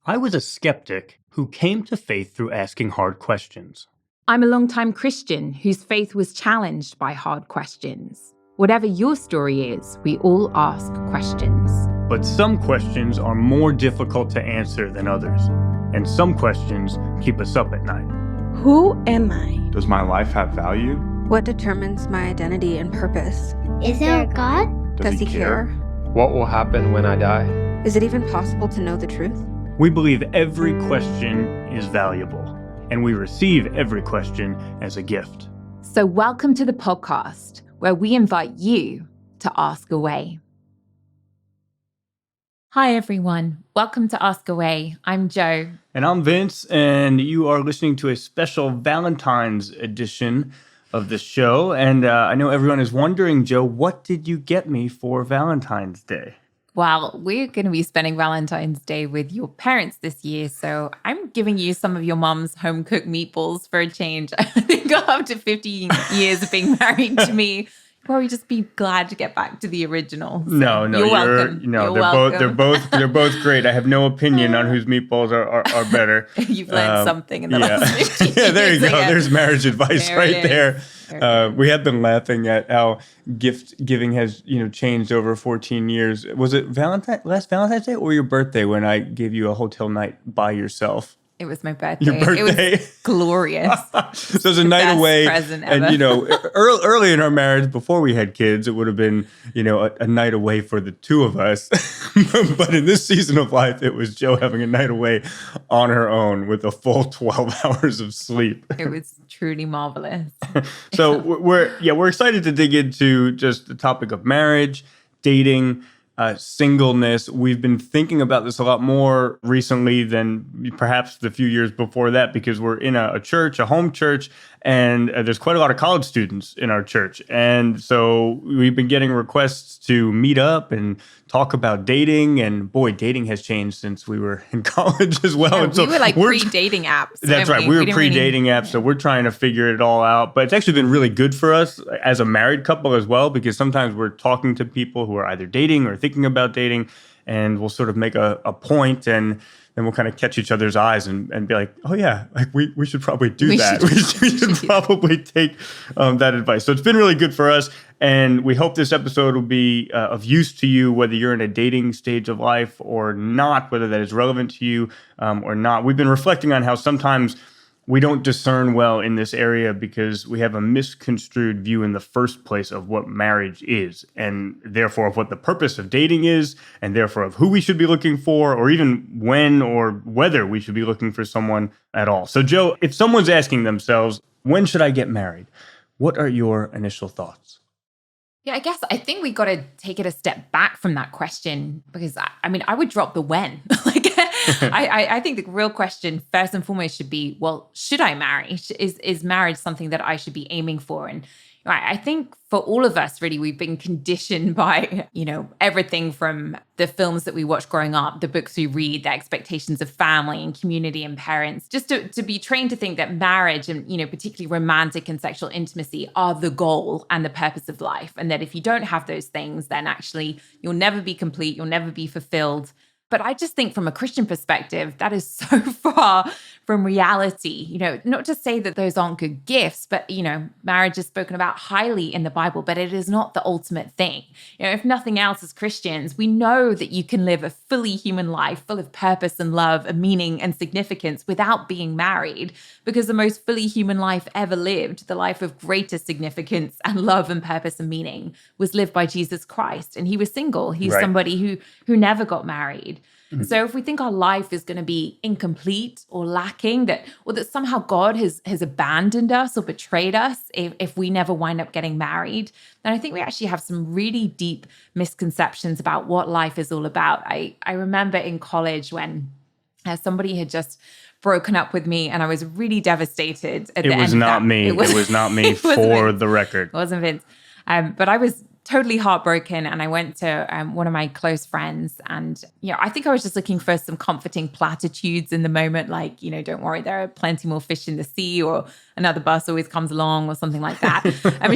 I was a skeptic who came to faith through asking hard questions. I'm a longtime Christian whose faith was challenged by hard questions. Whatever your story is, we all ask questions. But some questions are more difficult to answer than others, and some questions keep us up at night. Who am I? Does my life have value? What determines my identity and purpose? Is there a God? Does he care? What will happen when I die? Is it even possible to know the truth? We believe every question is valuable, and we receive every question as a gift. So welcome to the podcast, where we invite you to ask away. Hi, everyone. Welcome to Ask Away. I'm Jo. And I'm Vince, and you are listening to a special Valentine's edition of the show. And I know everyone is wondering, Jo, what did you get me for Valentine's Day? Well, we're going to be spending Valentine's Day with your parents this year, so I'm giving you some of your mom's home-cooked meatballs for a change. I think after 15 years of being married to me, you'll probably just be glad to get back to the original. So No, you're welcome. They're both great. I have no opinion on whose meatballs are better. You've learned something in the last 15 years. Yeah, there you go. Yeah. There's marriage advice right there. We have been laughing at how gift giving has, changed over 14 years. Was it last Valentine's Day or your birthday when I gave you a hotel night by yourself? It was my birthday. Your birthday. It was glorious. So it was a night away. Present ever. And, early in our marriage, before we had kids, it would have been, a night away for the two of us. But in this season of life, it was Jo having a night away on her own with a full 12 hours of sleep. It was truly marvelous. So we're excited to dig into just the topic of marriage, dating, singleness. We've been thinking about this a lot more recently than perhaps the few years before that, because we're in a church, a home church, and there's quite a lot of college students in our church. And so we've been getting requests to meet up and talk about dating. And boy, dating has changed since we were in college as well. Yeah, and so we were like pre-dating apps. That's right. We were pre-dating apps, so we're trying to figure it all out. But it's actually been really good for us as a married couple as well, because sometimes we're talking to people who are either dating or thinking about dating, and we'll sort of make a point, and then we'll kind of catch each other's eyes and be like, oh yeah, like we should probably do that. We should probably take that advice. So it's been really good for us. And we hope this episode will be of use to you, whether you're in a dating stage of life or not, whether that is relevant to you or not. We've been reflecting on how sometimes we don't discern well in this area because we have a misconstrued view in the first place of what marriage is, and therefore of what the purpose of dating is, and therefore of who we should be looking for, or even when or whether we should be looking for someone at all. So, Jo, if someone's asking themselves, when should I get married? What are your initial thoughts? Yeah, I think we got to take it a step back from that question, because I would drop the when. I think the real question first and foremost should be, well, should I marry? Is marriage something that I should be aiming for? And I think for all of us, really, we've been conditioned by, everything from the films that we watch growing up, the books we read, the expectations of family and community and parents, just to be trained to think that marriage and, particularly romantic and sexual intimacy are the goal and the purpose of life. And that if you don't have those things, then actually you'll never be complete, you'll never be fulfilled. But I just think from a Christian perspective, that is so far from reality. Not to say that those aren't good gifts, but, marriage is spoken about highly in the Bible, but it is not the ultimate thing. If nothing else, as Christians, we know that you can live a fully human life full of purpose and love and meaning and significance without being married, because the most fully human life ever lived, the life of greatest significance and love and purpose and meaning, was lived by Jesus Christ. And he was single. He's Right. somebody who never got married. Mm-hmm. So if we think our life is going to be incomplete or lacking, that somehow God has abandoned us or betrayed us if we never wind up getting married, then I think we actually have some really deep misconceptions about what life is all about. I remember in college when somebody had just broken up with me, and I was really devastated at the end of that. It was not me. It was not me, for the record. It wasn't Vince. But I was totally heartbroken, and I went to one of my close friends, and I think I was just looking for some comforting platitudes in the moment, like, don't worry, there are plenty more fish in the sea, or another bus always comes along, or something like that.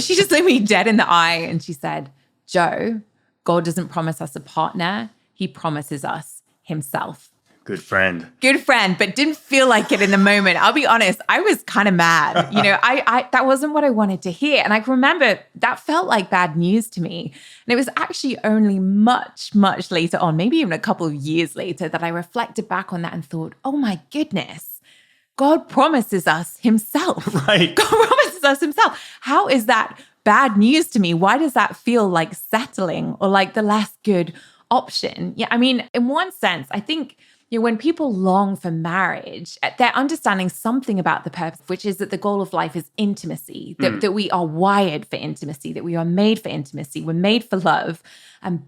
She just looked me dead in the eye, and she said, Jo, God doesn't promise us a partner, he promises us himself. Good friend. Good friend, but didn't feel like it in the moment. I'll be honest, I was kind of mad. I that wasn't what I wanted to hear. And I can remember that felt like bad news to me. And it was actually only much, much later on, maybe even a couple of years later, that I reflected back on that and thought, oh my goodness, God promises us himself. Right. God promises us himself. How is that bad news to me? Why does that feel like settling or like the less good option? Yeah, I mean, in one sense, I think when people long for marriage, they're understanding something about the purpose, which is that the goal of life is intimacy, that we are wired for intimacy, that we are made for intimacy. We're made for love.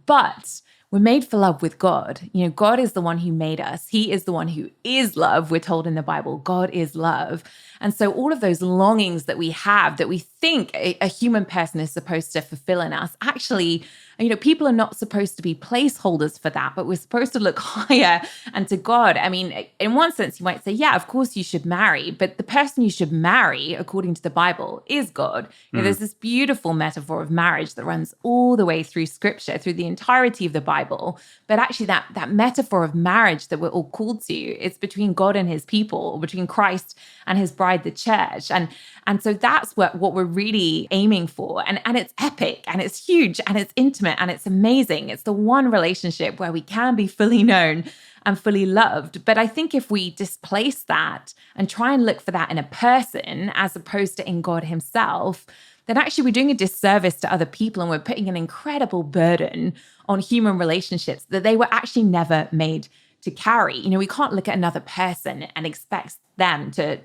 But we're made for love with God. God is the one who made us. He is the one who is love. We're told in the Bible, God is love. And so all of those longings that we have, that we think a human person is supposed to fulfill in us, actually, people are not supposed to be placeholders for that, but we're supposed to look higher and to God. I mean, in one sense, you might say, yeah, of course you should marry, but the person you should marry, according to the Bible, is God. There's this beautiful metaphor of marriage that runs all the way through Scripture, through the entirety of the Bible. But actually, that metaphor of marriage that we're all called to, it's between God and his people, or between Christ and his bride, the church. And so that's what we're really aiming for. And it's epic, and it's huge, and it's intimate, and it's amazing. It's the one relationship where we can be fully known and fully loved. But I think if we displace that and try and look for that in a person as opposed to in God himself, then actually we're doing a disservice to other people, and we're putting an incredible burden on human relationships that they were actually never made to carry. We can't look at another person and expect them to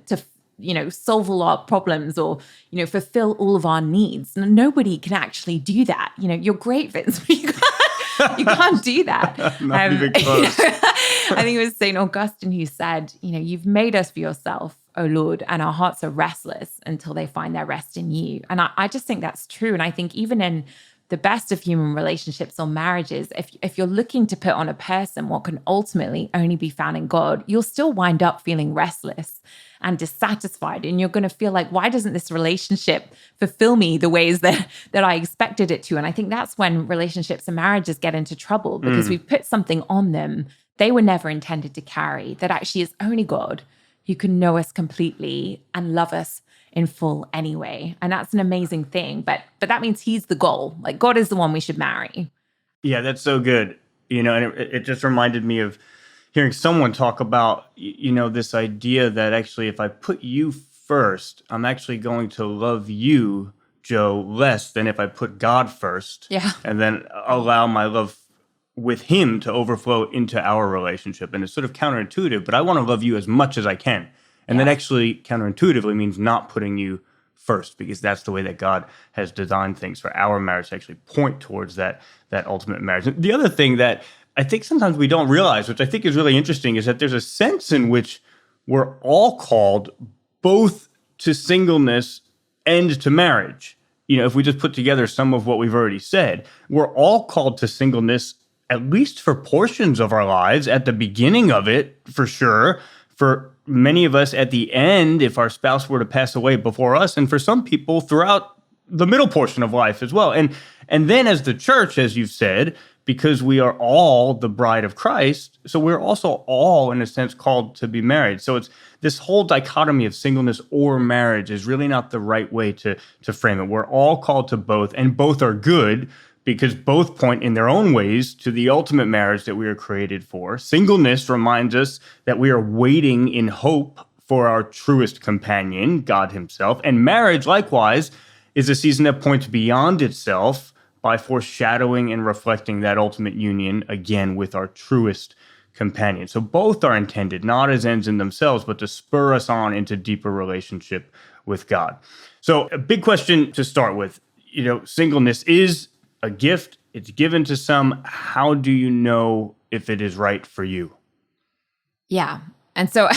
solve all our problems or, fulfill all of our needs. Nobody can actually do that. You're great, Vince, but you can't do that. Not even close. I think it was St. Augustine who said, you've made us for yourself, O Lord, and our hearts are restless until they find their rest in you. And I just think that's true. And I think even in the best of human relationships or marriages, if you're looking to put on a person what can ultimately only be found in God, you'll still wind up feeling restless and dissatisfied. And you're going to feel like, why doesn't this relationship fulfill me the ways that I expected it to? And I think that's when relationships and marriages get into trouble, because we've put something on them they were never intended to carry, that actually is only God who can know us completely and love us in full anyway. And that's an amazing thing. But that means he's the goal. Like, God is the one we should marry. Yeah, that's so good. And it just reminded me of hearing someone talk about, this idea that actually if I put you first, I'm actually going to love you, Joe, less than if I put God first. Yeah. And then allow my love with him to overflow into our relationship. And it's sort of counterintuitive, but I want to love you as much as I can. And that actually counterintuitively means not putting you first, because that's the way that God has designed things for our marriage to actually point towards that ultimate marriage. The other thing that I think sometimes we don't realize, which I think is really interesting, is that there's a sense in which we're all called both to singleness and to marriage. If we just put together some of what we've already said, we're all called to singleness, at least for portions of our lives, at the beginning of it, for sure. For many of us at the end, if our spouse were to pass away before us, and for some people throughout the middle portion of life as well. And then as the church, as you've said, because we are all the bride of Christ, so we're also all, in a sense, called to be married. So it's this whole dichotomy of singleness or marriage is really not the right way to frame it. We're all called to both, and both are good, because both point in their own ways to the ultimate marriage that we are created for. Singleness reminds us that we are waiting in hope for our truest companion, God himself. And marriage, likewise, is a season that points beyond itself by foreshadowing and reflecting that ultimate union again with our truest companion. So both are intended not as ends in themselves, but to spur us on into deeper relationship with God. So a big question to start with, singleness is a gift. It's given to some. How do you know if it is right for you? Yeah. And so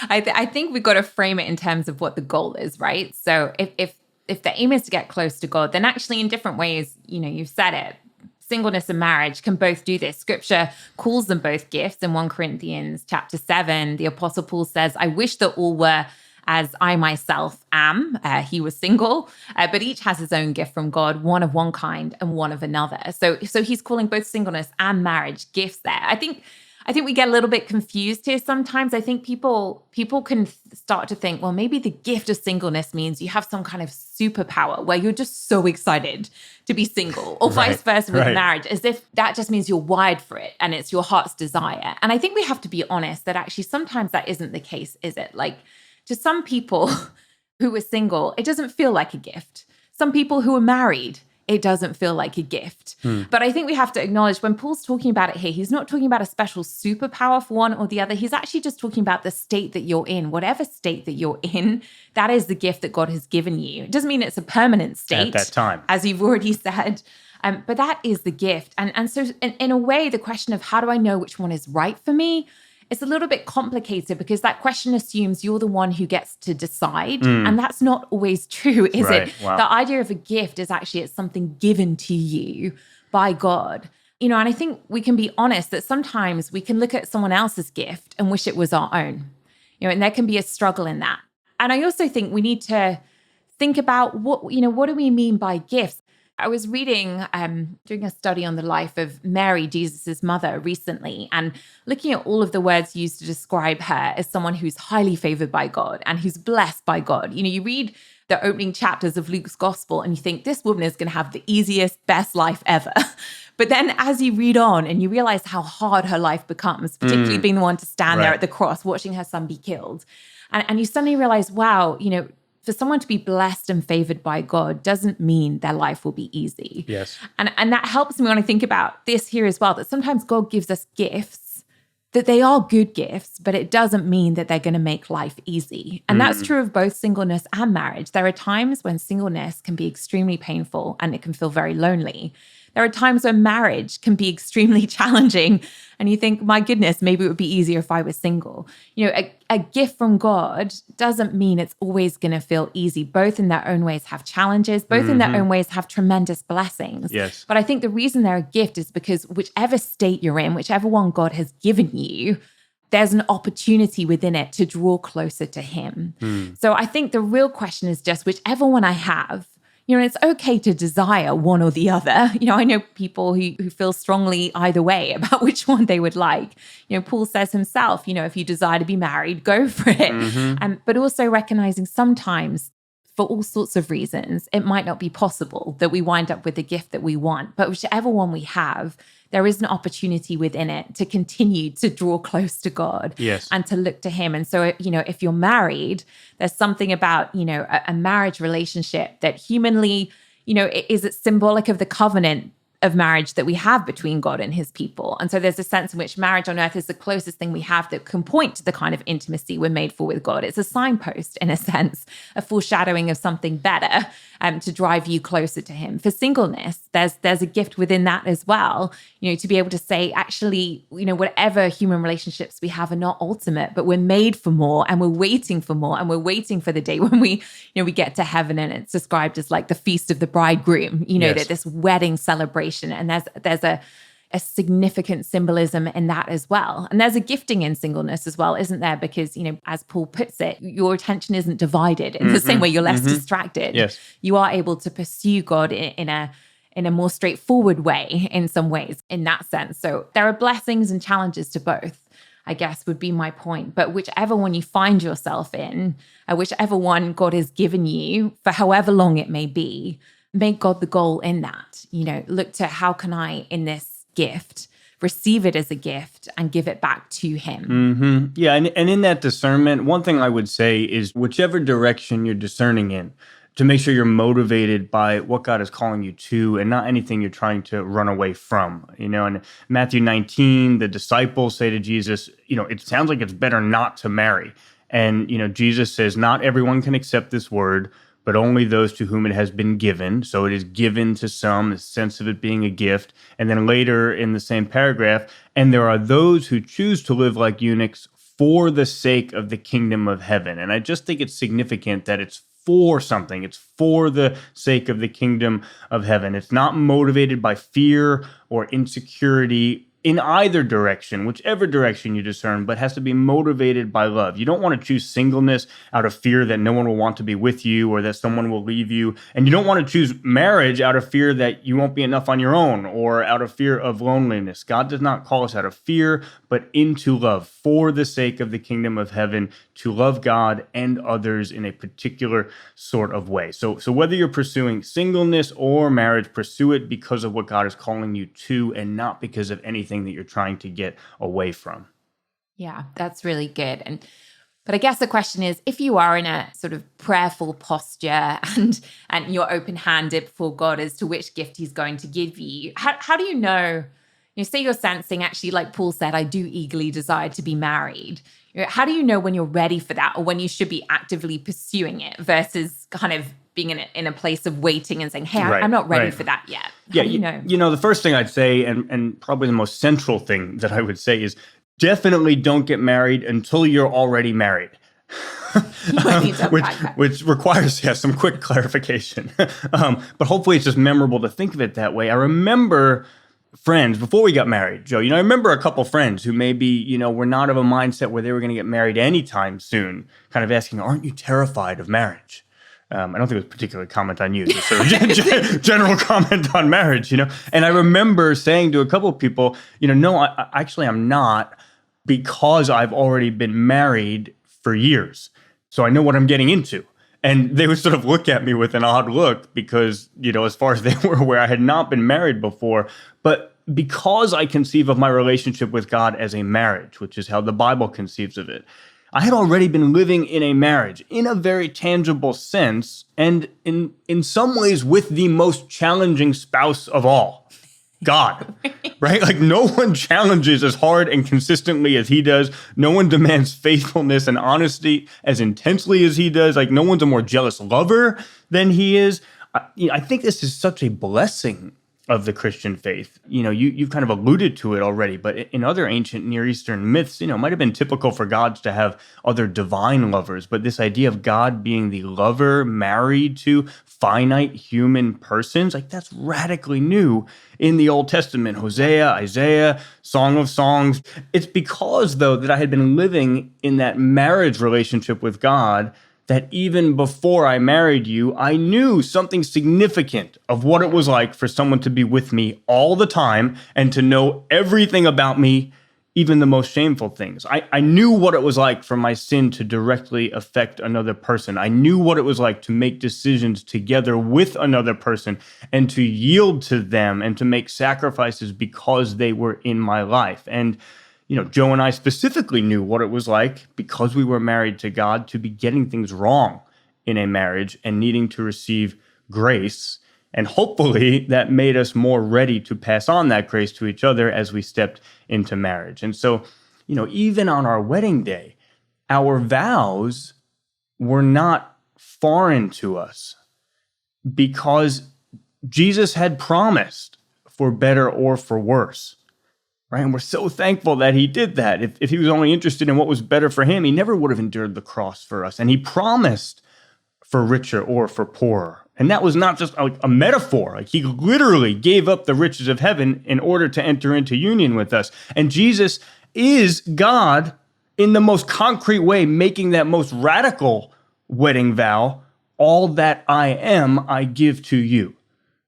I think we've got to frame it in terms of what the goal is, right? So if the aim is to get close to God, then actually in different ways, you've said it, singleness and marriage can both do this. Scripture calls them both gifts. In 1 Corinthians chapter 7, the Apostle Paul says, I wish that all were as I myself am. He was single, but each has his own gift from God, one of one kind and one of another. So he's calling both singleness and marriage gifts there. I think I think we get a little bit confused here sometimes. I think people can start to think, well, maybe the gift of singleness means you have some kind of superpower where you're just so excited to be single, or vice versa with marriage, as if that just means you're wired for it and it's your heart's desire. And I think we have to be honest that actually sometimes that isn't the case, is it? Like, to some people who are single, it doesn't feel like a gift. Some people who are married, it doesn't feel like a gift. But I think we have to acknowledge when Paul's talking about it here, he's not talking about a special superpower for one or the other. He's actually just talking about the state that you're in. Whatever state that you're in, that is the gift that God has given you. It doesn't mean it's a permanent state. At that time. As you've already said. But that is the gift. And so in a way, the question of how do I know which one is right for me, it's a little bit complicated because that question assumes you're the one who gets to decide. And that's not always true, is it? Wow. The idea of a gift is actually it's something given to you by God. And I think we can be honest that sometimes we can look at someone else's gift and wish it was our own. And there can be a struggle in that. And I also think we need to think about what do we mean by gifts? I was doing a study on the life of Mary, Jesus's mother, recently, and looking at all of the words used to describe her as someone who's highly favored by God and who's blessed by God. You read the opening chapters of Luke's gospel and you think this woman is going to have the easiest, best life ever. But then as you read on and you realize how hard her life becomes, particularly being the one to stand there at the cross, watching her son be killed. And you suddenly realize, wow, for someone to be blessed and favored by God doesn't mean their life will be easy. Yes. And that helps me when I think about this here as well, that sometimes God gives us gifts, that they are good gifts, but it doesn't mean that they're going to make life easy. And that's true of both singleness and marriage. There are times when singleness can be extremely painful and it can feel very lonely. There are times when marriage can be extremely challenging and you think, my goodness, maybe it would be easier if I was single. A gift from God doesn't mean it's always going to feel easy. Both in their own ways have challenges, both in their own ways have tremendous blessings. Yes. But I think the reason they're a gift is because whichever state you're in, whichever one God has given you, there's an opportunity within it to draw closer to him. So I think the real question is just whichever one I have, it's okay to desire one or the other. I know people who feel strongly either way about which one they would like. Paul says himself, if you desire to be married, go for it. But also recognizing sometimes, for all sorts of reasons, it might not be possible that we wind up with the gift that we want. But whichever one we have, there is an opportunity within it to continue to draw close to God and to look to him. And so, if you're married, there's something about, a marriage relationship that humanly, is it symbolic of the covenant of marriage that we have between God and his people. And so there's a sense in which marriage on earth is the closest thing we have that can point to the kind of intimacy we're made for with God. It's a signpost, in a sense, a foreshadowing of something better to drive you closer to him. For singleness, there's a gift within that as well, to be able to say, actually, whatever human relationships we have are not ultimate, but we're made for more and we're waiting for more and we're waiting for the day when we get to heaven and it's described as like the feast of the bridegroom, that this wedding celebration. And there's a significant symbolism in that as well. And there's a gifting in singleness as well, isn't there? Because, as Paul puts it, your attention isn't divided in the same way you're less distracted. Yes. You are able to pursue God in a more straightforward way in some ways in that sense. So there are blessings and challenges to both, I guess would be my point. But whichever one you find yourself in, whichever one God has given you for however long it may be, make God the goal in that. Look to how can I, in this gift, receive it as a gift and give it back to him. Yeah, and in that discernment, one thing I would say is whichever direction you're discerning in, to make sure you're motivated by what God is calling you to and not anything you're trying to run away from. In Matthew 19, the disciples say to Jesus, it sounds like it's better not to marry. And, Jesus says, not everyone can accept this word, but only those to whom it has been given. So it is given to some, the sense of it being a gift. And then later in the same paragraph, and there are those who choose to live like eunuchs for the sake of the kingdom of heaven. And I just think it's significant that it's for something. It's for the sake of the kingdom of heaven. It's not motivated by fear or insecurity in either direction, whichever direction you discern, but has to be motivated by love. You don't want to choose singleness out of fear that no one will want to be with you or that someone will leave you. And you don't want to choose marriage out of fear that you won't be enough on your own or out of fear of loneliness. God does not call us out of fear, but into love for the sake of the kingdom of heaven, to love God and others in a particular sort of way. So whether you're pursuing singleness or marriage, pursue it because of what God is calling you to and not because of anything that you're trying to get away from. Yeah, that's really good. But I guess the question is, if you are in a sort of prayerful posture and you're open-handed before God as to which gift he's going to give you, how do you know, say you're sensing actually, like Paul said, I do eagerly desire to be married. How do you know when you're ready for that or when you should be actively pursuing it versus kind of being in a place of waiting and saying, hey, I'm not ready for that yet? How do you know? The first thing I'd say, and probably the most central thing that I would say is definitely don't get married until you're already married. Which requires some quick clarification. But hopefully it's just memorable to think of it that way. I remember friends before we got married, Joe. I remember a couple friends who maybe, were not of a mindset where they were going to get married anytime soon, kind of asking, aren't you terrified of marriage? I don't think it was a particular comment on you, just sort of general comment on marriage, And I remember saying to a couple of people, no, I'm not, because I've already been married for years. So I know what I'm getting into. And they would sort of look at me with an odd look because, as far as they were aware, I had not been married before. But because I conceive of my relationship with God as a marriage, which is how the Bible conceives of it, I had already been living in a marriage in a very tangible sense, and in some ways with the most challenging spouse of all, God, right? Like no one challenges as hard and consistently as he does. No one demands faithfulness and honesty as intensely as he does. Like no one's a more jealous lover than he is. I think this is such a blessing of the Christian faith. You've kind of alluded to it already, but in other ancient Near Eastern myths, it might have been typical for gods to have other divine lovers, but this idea of God being the lover married to finite human persons, like that's radically new in the Old Testament. Hosea, Isaiah, Song of Songs. It's because, though, that I had been living in that marriage relationship with God that even before I married you, I knew something significant of what it was like for someone to be with me all the time and to know everything about me, even the most shameful things. I knew what it was like for my sin to directly affect another person. I knew what it was like to make decisions together with another person and to yield to them and to make sacrifices because they were in my life. And Joe and I specifically knew what it was like because we were married to God to be getting things wrong in a marriage and needing to receive grace. And hopefully that made us more ready to pass on that grace to each other as we stepped into marriage. And so, even on our wedding day, our vows were not foreign to us because Jesus had promised for better or for worse. Right? And we're so thankful that he did that. If he was only interested in what was better for him, he never would have endured the cross for us. And he promised for richer or for poorer. And that was not just a metaphor. Like he literally gave up the riches of heaven in order to enter into union with us. And Jesus is God in the most concrete way, making that most radical wedding vow, all that I am, I give to you.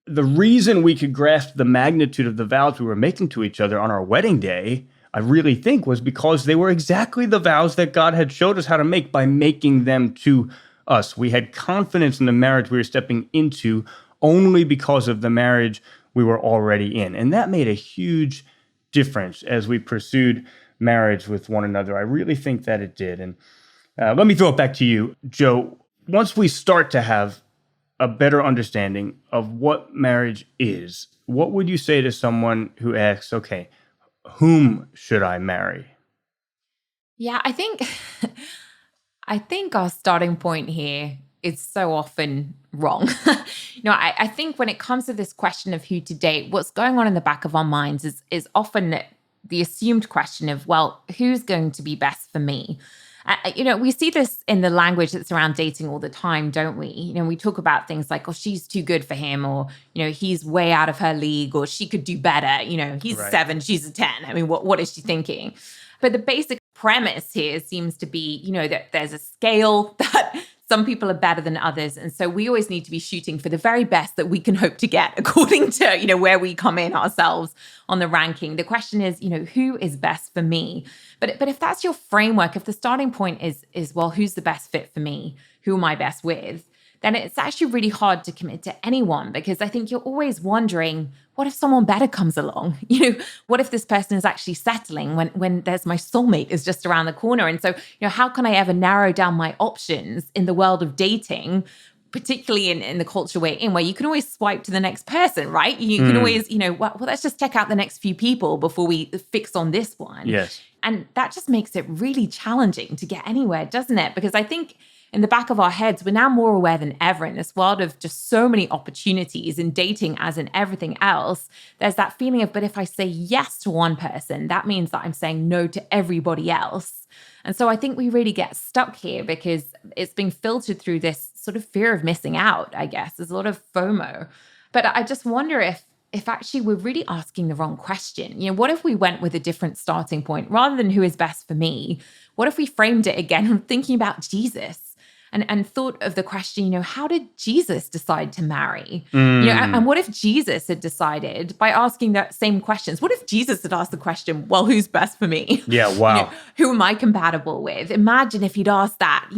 The reason we could grasp the magnitude of the vows we were making to each other on our wedding day, I really think, was because they were exactly the vows that God had showed us how to make by making them to us. We had confidence in the marriage we were stepping into only because of the marriage we were already in. And that made a huge difference as we pursued marriage with one another. I really think that it did. And let me throw it back to you, Joe. Once we start to have a better understanding of what marriage is, what would you say to someone who asks, okay, whom should I marry? Yeah, I think our starting point here is so often wrong. I think when it comes to this question of who to date, what's going on in the back of our minds is often the assumed question of, well, who's going to be best for me? We see this in the language that's around dating all the time, don't we? We talk about things like, oh, she's too good for him, or, he's way out of her league, or she could do better. He's a Right. 7, she's a 10. I mean, what is she thinking? But the basic premise here seems to be, that there's a scale that some people are better than others. And so we always need to be shooting for the very best that we can hope to get according to, where we come in ourselves on the ranking. The question is, who is best for me? But if that's your framework, if the starting point is, well, who's the best fit for me? Who am I best with? Then it's actually really hard to commit to anyone, because I think you're always wondering, what if someone better comes along? What if this person is actually settling when there's my soulmate is just around the corner? And so, how can I ever narrow down my options in the world of dating, particularly in the culture we're in, where you can always swipe to the next person, right? You can always, well, let's just check out the next few people before we fix on this one. Yes. And that just makes it really challenging to get anywhere, doesn't it? Because I think in the back of our heads, we're now more aware than ever in this world of just so many opportunities in dating as in everything else. There's that feeling of, but if I say yes to one person, that means that I'm saying no to everybody else. And so I think we really get stuck here because it's being filtered through this sort of fear of missing out, I guess. There's a lot of FOMO. But I just wonder if actually we're really asking the wrong question. What if we went with a different starting point rather than who is best for me? What if we framed it again thinking about Jesus? And thought of the question, how did Jesus decide to marry? And what if Jesus had decided by asking that same questions? What if Jesus had asked the question, well, who's best for me? Yeah, wow. Who am I compatible with? Imagine if he'd asked that,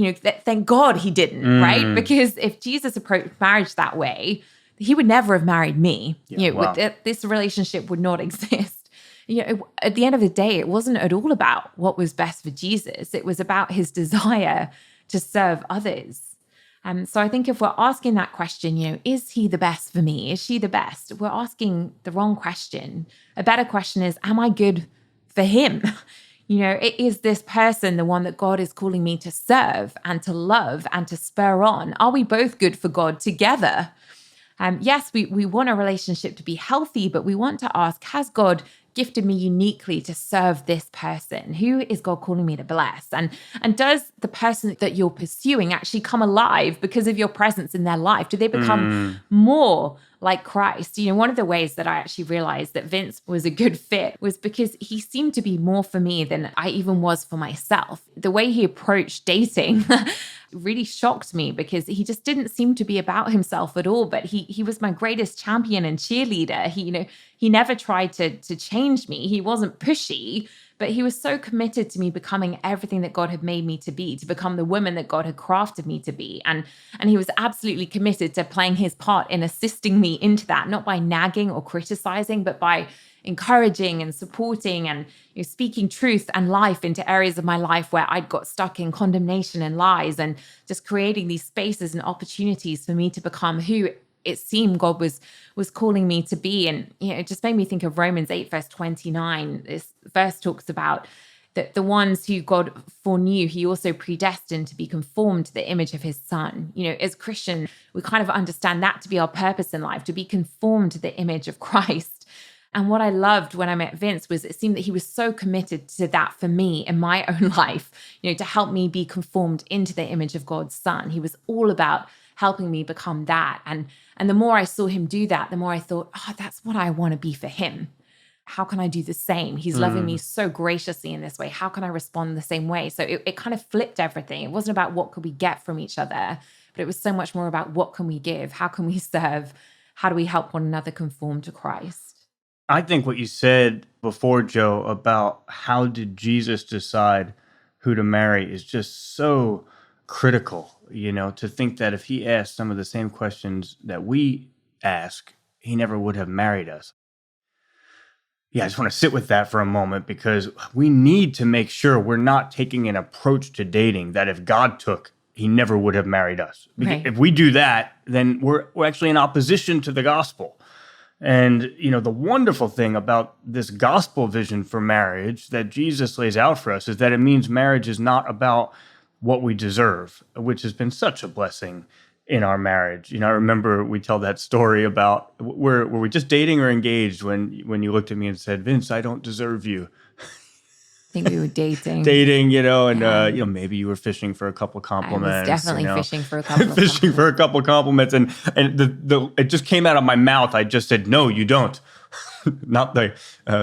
thank God he didn't, right? Because if Jesus approached marriage that way, he would never have married me. Wow. This relationship would not exist. At the end of the day, it wasn't at all about what was best for Jesus. It was about his desire to serve others. So I think if we're asking that question, is he the best for me? Is she the best? We're asking the wrong question. A better question is, am I good for him? Is this person the one that God is calling me to serve and to love and to spur on? Are we both good for God together? Yes, we want a relationship to be healthy, but we want to ask, has God gifted me uniquely to serve this person? Who is God calling me to bless? And does the person that you're pursuing actually come alive because of your presence in their life? Do they become more like Christ? One of the ways that I actually realized that Vince was a good fit was because he seemed to be more for me than I even was for myself. The way he approached dating really shocked me because he just didn't seem to be about himself at all. But he was my greatest champion and cheerleader. He never tried to change me. He wasn't pushy, but he was so committed to me becoming everything that God had made me to be, to become the woman that God had crafted me to be. And he was absolutely committed to playing his part in assisting me into that, not by nagging or criticizing, but by encouraging and supporting and speaking truth and life into areas of my life where I'd got stuck in condemnation and lies, and just creating these spaces and opportunities for me to become who it seemed God was calling me to be. And it just made me think of Romans 8, verse 29. This verse talks about that the ones who God foreknew, he also predestined to be conformed to the image of his son. As Christian, we kind of understand that to be our purpose in life, to be conformed to the image of Christ. And what I loved when I met Vince was it seemed that he was so committed to that for me in my own life, to help me be conformed into the image of God's son. He was all about helping me become that. And the more I saw him do that, the more I thought, that's what I want to be for him. How can I do the same? He's loving me so graciously in this way. How can I respond the same way? So it kind of flipped everything. It wasn't about what could we get from each other, but it was so much more about what can we give? How can we serve? How do we help one another conform to Christ? I think what you said before, Joe, about how did Jesus decide who to marry is just so critical, to think that if he asked some of the same questions that we ask, he never would have married us. Yeah, I just want to sit with that for a moment, because we need to make sure we're not taking an approach to dating that if God took, he never would have married us. Because Right. if we do that, then we're actually in opposition to the gospel. And, the wonderful thing about this gospel vision for marriage that Jesus lays out for us is that it means marriage is not about what we deserve, which has been such a blessing in our marriage. I remember we tell that story about were we just dating or engaged when you looked at me and said, Vince, I don't deserve you. think we were dating. And maybe you were fishing for a couple compliments. I was definitely fishing for a couple of fishing for a couple compliments, and it just came out of my mouth. I just said, "No, you don't." Not the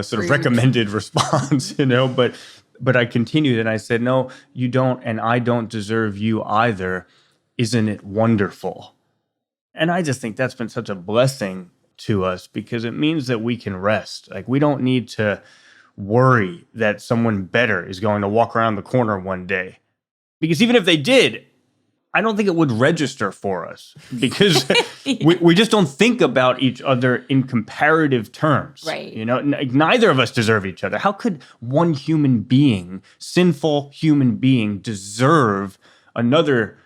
sort of recommended response, but I continued and I said, "No, you don't, and I don't deserve you either. Isn't it wonderful?" And I just think that's been such a blessing to us because it means that we can rest. Like, we don't need to worry that someone better is going to walk around the corner one day. Because even if they did, I don't think it would register for us because we just don't think about each other in comparative terms. Right. Neither of us deserve each other. How could one human being, sinful human being, deserve another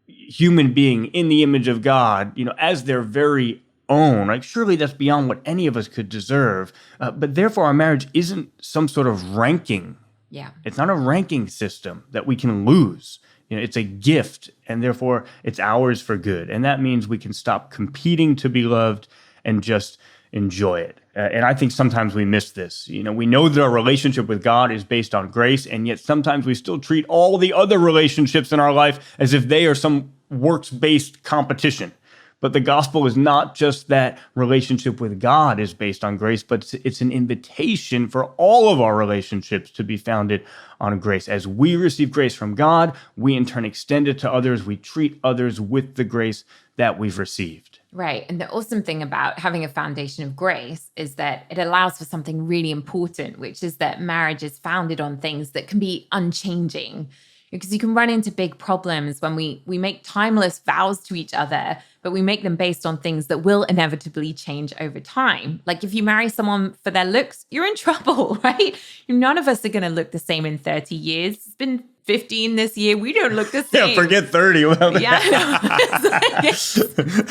human being in the image of God, as their very own? Like, surely that's beyond what any of us could deserve. But therefore, our marriage isn't some sort of ranking. Yeah. It's not a ranking system that we can lose. It's a gift, and therefore it's ours for good. And that means we can stop competing to be loved and just enjoy it. And I think sometimes we miss this. We know that our relationship with God is based on grace, and yet sometimes we still treat all the other relationships in our life as if they are some works-based competition. But the gospel is not just that relationship with God is based on grace, but it's an invitation for all of our relationships to be founded on grace. As we receive grace from God, we in turn extend it to others. We treat others with the grace that we've received. Right. And the awesome thing about having a foundation of grace is that it allows for something really important, which is that marriage is founded on things that can be unchanging. Because you can run into big problems when we make timeless vows to each other, but we make them based on things that will inevitably change over time. Like, if you marry someone for their looks, you're in trouble, right? None of us are going to look the same in 30 years. It's been 15 this year. We don't look the same. Yeah, forget 30.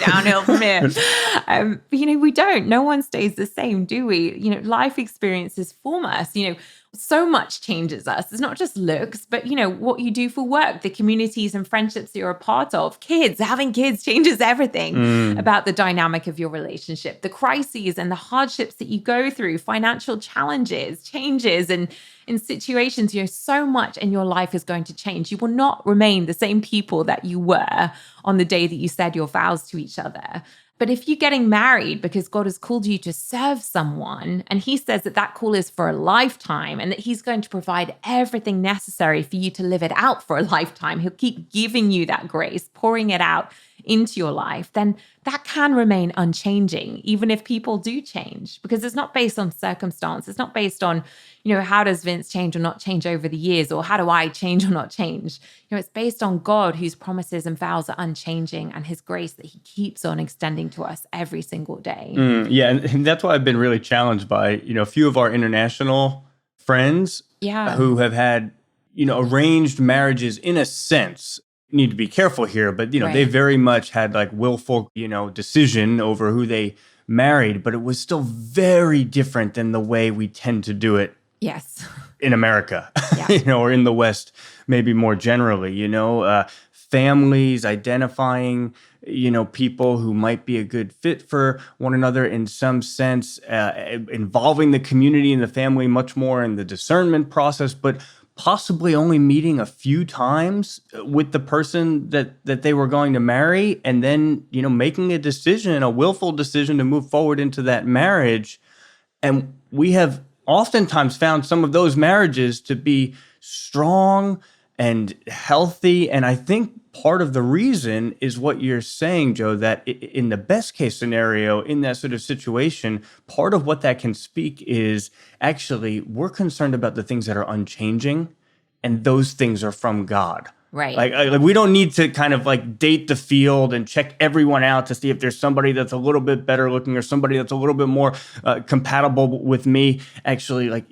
Downhill from here. But, we don't. No one stays the same, do we? Life experiences form us. So much changes us. It's not just looks, but, what you do for work, the communities and friendships that you're a part of, having kids changes everything about the dynamic of your relationship. The crises and the hardships that you go through, financial challenges, changes, and in situations, so much in your life is going to change. You will not remain the same people that you were on the day that you said your vows to each other. But if you're getting married because God has called you to serve someone, and he says that call is for a lifetime and that he's going to provide everything necessary for you to live it out for a lifetime, he'll keep giving you that grace, pouring it out into your life, then that can remain unchanging, even if people do change, because it's not based on circumstance. It's not based on, how does Vince change or not change over the years, or how do I change or not change? It's based on God, whose promises and vows are unchanging, and his grace that he keeps on extending to us every single day. And that's why I've been really challenged by, a few of our international friends who have had, arranged marriages in a sense. Need to be careful here, but right. They very much had like willful, decision over who they married, but it was still very different than the way we tend to do it. Yes. In America, or in the West, maybe more generally, families identifying, people who might be a good fit for one another in some sense, involving the community and the family much more in the discernment process, but possibly only meeting a few times with the person that they were going to marry, and then, making a willful decision to move forward into that marriage. And we have oftentimes found some of those marriages to be strong and healthy. And I think part of the reason is what you're saying, Joe, that in the best case scenario, in that sort of situation, part of what that can speak is actually we're concerned about the things that are unchanging, and those things are from God. Right. Like we don't need to kind of like date the field and check everyone out to see if there's somebody that's a little bit better looking or somebody that's a little bit more compatible with me. Actually,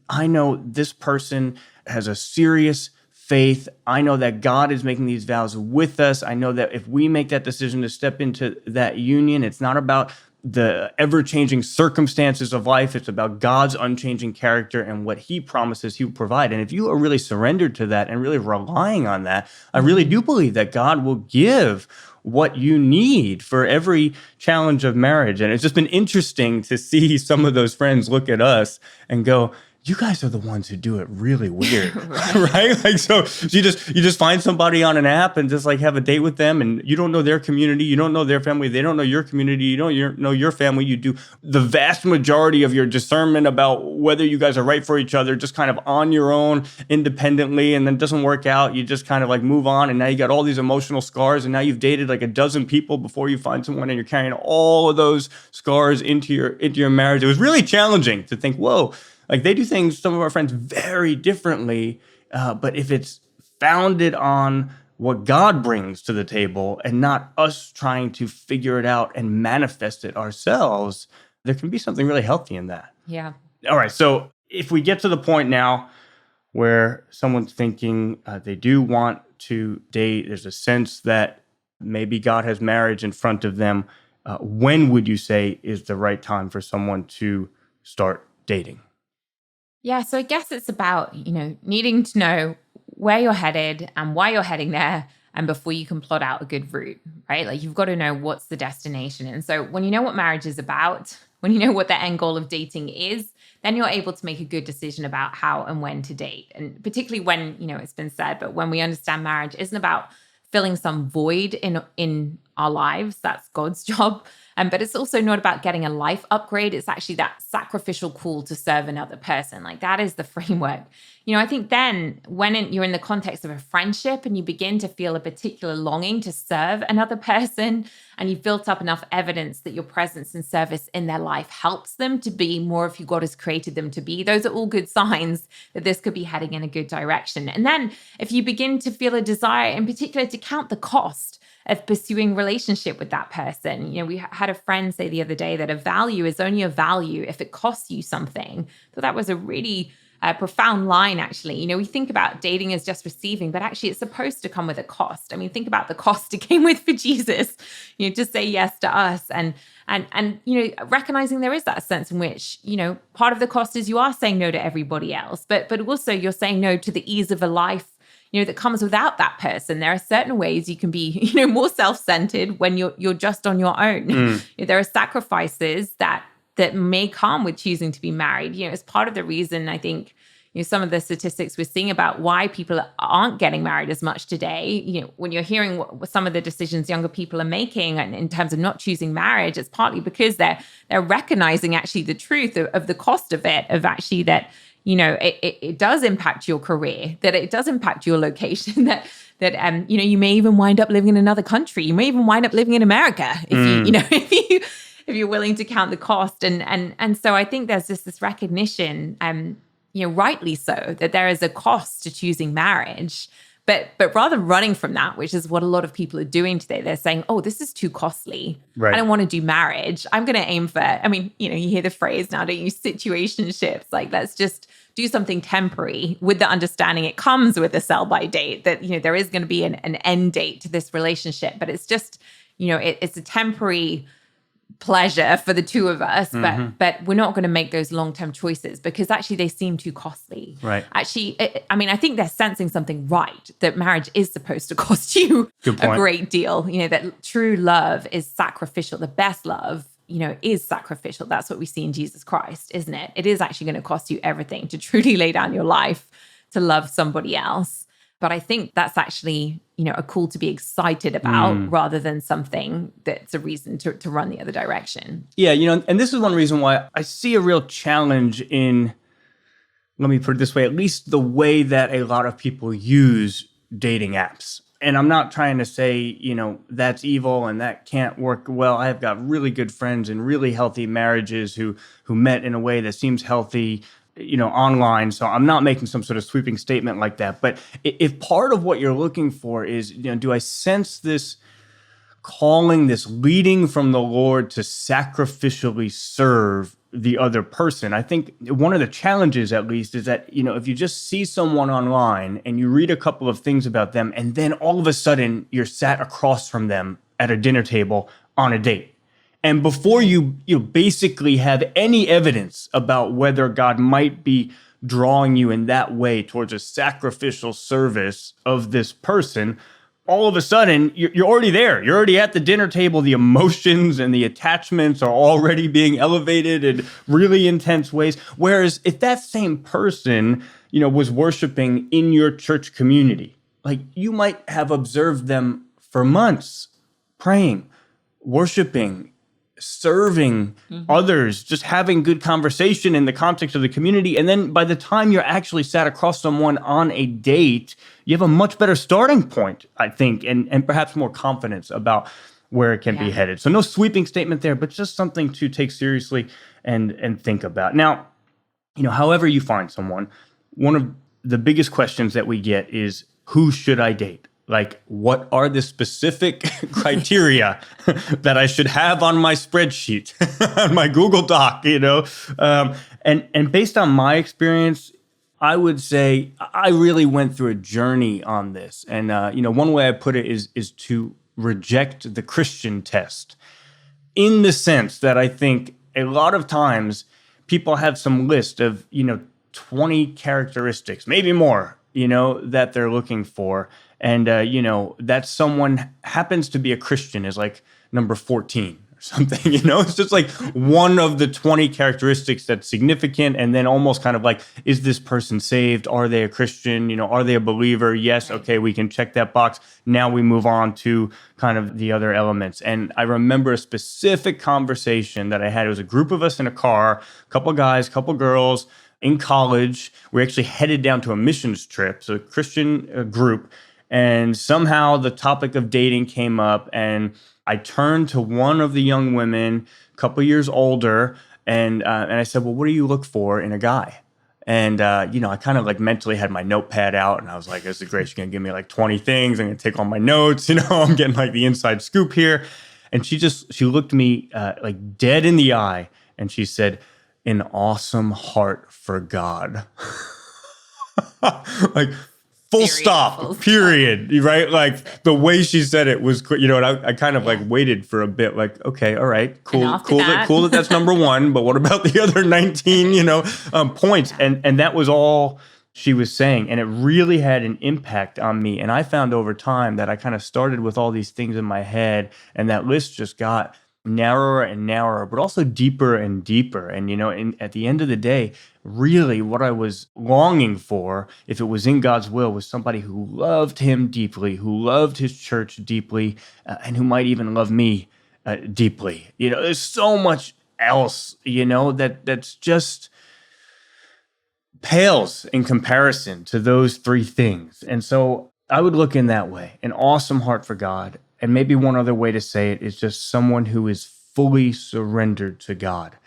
I know this person has a serious faith. I know that God is making these vows with us. I know that if we make that decision to step into that union, it's not about the ever-changing circumstances of life. It's about God's unchanging character and what he promises he will provide. And if you are really surrendered to that and really relying on that, I really do believe that God will give what you need for every challenge of marriage. And it's just been interesting to see some of those friends look at us and go, you guys are the ones who do it really weird, right? Like, so you just find somebody on an app and just like have a date with them, and you don't know their community, you don't know their family, they don't know your community, you don't know your family. You do the vast majority of your discernment about whether you guys are right for each other just kind of on your own, independently, and then it doesn't work out. You just kind of like move on, and now you got all these emotional scars, and now you've dated like a dozen people before you find someone, and you're carrying all of those scars into your marriage. It was really challenging to think, whoa. Like they do things, some of our friends, very differently. But if it's founded on what God brings to the table and not us trying to figure it out and manifest it ourselves, there can be something really healthy in that. Yeah. All right. So if we get to the point now where someone's thinking they do want to date, there's a sense that maybe God has marriage in front of them, when would you say is the right time for someone to start dating? Yeah, so I guess it's about, needing to know where you're headed and why you're heading there, and before you can plot out a good route, right? Like you've got to know what's the destination. And so when you know what marriage is about, when you know what the end goal of dating is, then you're able to make a good decision about how and when to date. And particularly when, it's been said, but when we understand marriage isn't about filling some void in our lives, that's God's job. But it's also not about getting a life upgrade. It's actually that sacrificial call to serve another person. Like that is the framework. I think then when you're in the context of a friendship and you begin to feel a particular longing to serve another person, and you've built up enough evidence that your presence and service in their life helps them to be more of who God has created them to be, those are all good signs that this could be heading in a good direction. And then if you begin to feel a desire in particular to count the cost of pursuing relationship with that person. We had a friend say the other day that a value is only a value if it costs you something. So that was a really profound line, actually. We think about dating as just receiving, but actually it's supposed to come with a cost. I mean, think about the cost it came with for Jesus, to say yes to us. And recognizing there is that sense in which, part of the cost is you are saying no to everybody else, but also you're saying no to the ease of a life that comes without that person. There are certain ways you can be, more self-centered when you're just on your own. There are sacrifices that may come with choosing to be married. It's part of the reason I think, some of the statistics we're seeing about why people aren't getting married as much today. When you're hearing what some of the decisions younger people are making in terms of not choosing marriage, it's partly because they're recognizing actually the truth of the cost of it, of actually that, it does impact your career, that it does impact your location, that you may even wind up living in another country. You may even wind up living in America if you're willing to count the cost. And so I think there's just this recognition, rightly so, that there is a cost to choosing marriage. But rather than running from that, which is what a lot of people are doing today, they're saying, oh, this is too costly. Right. I don't want to do marriage. I'm going to aim for, you hear the phrase now, don't you, situationships. Like, let's just do something temporary with the understanding it comes with a sell-by date, that, there is going to be an end date to this relationship. But it's just, it's a temporary pleasure for the two of us, but we're not going to make those long-term choices because actually they seem too costly. Right. Actually, I think they're sensing something right, that marriage is supposed to cost you a great deal. That true love is sacrificial. The best love, is sacrificial. That's what we see in Jesus Christ, isn't it? It is actually going to cost you everything to truly lay down your life to love somebody else. But I think that's actually, a call to be excited about rather than something that's a reason to run the other direction. Yeah, and this is one reason why I see a real challenge in, let me put it this way, at least the way that a lot of people use dating apps. And I'm not trying to say, that's evil and that can't work well. I've got really good friends in really healthy marriages who met in a way that seems healthy, online. So I'm not making some sort of sweeping statement like that. But if part of what you're looking for is, do I sense this calling, this leading from the Lord to sacrificially serve the other person? I think one of the challenges, at least, is that, if you just see someone online and you read a couple of things about them, and then all of a sudden you're sat across from them at a dinner table on a date. And before you basically have any evidence about whether God might be drawing you in that way towards a sacrificial service of this person, all of a sudden, you're already there. You're already at the dinner table. The emotions and the attachments are already being elevated in really intense ways. Whereas if that same person, was worshiping in your church community, like you might have observed them for months, praying, worshiping, serving others, just having good conversation in the context of the community. And then by the time you're actually sat across someone on a date, you have a much better starting point, I think, and perhaps more confidence about where it can be headed. So no sweeping statement there, but just something to take seriously and think about. Now, however you find someone, one of the biggest questions that we get is, who should I date? Like, what are the specific criteria that I should have on my spreadsheet, on my Google Doc, And based on my experience, I would say I really went through a journey on this. And, one way I put it is to reject the Christian test, in the sense that I think a lot of times people have some list of, 20 characteristics, maybe more, that they're looking for. And, that someone happens to be a Christian is like number 14 or something, It's just like one of the 20 characteristics that's significant. And then almost kind of like, is this person saved? Are they a Christian? Are they a believer? Yes. Okay, we can check that box. Now we move on to kind of the other elements. And I remember a specific conversation that I had. It was a group of us in a car, a couple guys, couple girls in college. We actually headed down to a missions trip, so a Christian group. And somehow the topic of dating came up, and I turned to one of the young women, a couple years older, and I said, well, what do you look for in a guy? And, I kind of like mentally had my notepad out, and I was like, this is great. She's going to give me like 20 things. I'm going to take all my notes. I'm getting like the inside scoop here. And she looked me like dead in the eye, and she said, an awesome heart for God. Like, full stop, period, right? Like the way she said it was, and I kind of like waited for a bit, like, okay, all right, cool that that's number one, but what about the other 19, points? And that was all she was saying. And it really had an impact on me. And I found over time that I kind of started with all these things in my head, and that list just got narrower and narrower, but also deeper and deeper. And, at the end of the day, really what I was longing for, if it was in God's will, was somebody who loved him deeply, who loved his church deeply, and who might even love me deeply. There's so much else, that's just pales in comparison to those three things. And so I would look in that way, an awesome heart for God. And maybe one other way to say it is just someone who is fully surrendered to God.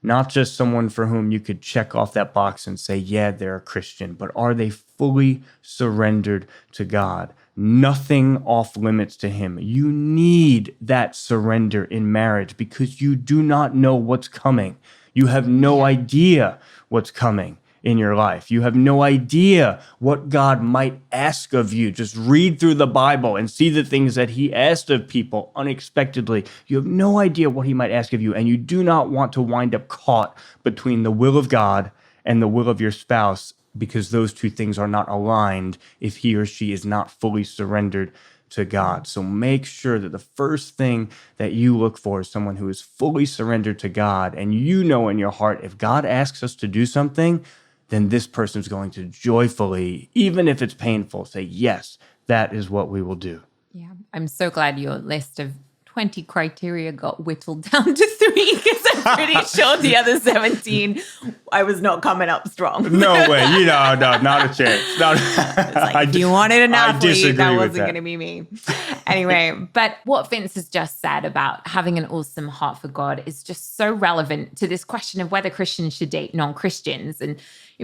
Not just someone for whom you could check off that box and say, yeah, they're a Christian, but are they fully surrendered to God? Nothing off limits to him. You need that surrender in marriage because you do not know what's coming. You have no idea what's coming in your life. You have no idea what God might ask of you. Just read through the Bible and see the things that he asked of people unexpectedly. You have no idea what he might ask of you, and you do not want to wind up caught between the will of God and the will of your spouse, because those two things are not aligned if he or she is not fully surrendered to God. So make sure that the first thing that you look for is someone who is fully surrendered to God, and in your heart, if God asks us to do something, then this person is going to joyfully, even if it's painful, say, yes, that is what we will do. Yeah, I'm so glad your list of 20 criteria got whittled down to 3, because I'm pretty sure the other 17, I was not coming up strong. No way. No, not a chance. It's like, if you wanted an athlete, that wasn't going to be me. Anyway, but what Vince has just said about having an awesome heart for God is just so relevant to this question of whether Christians should date non-Christians. And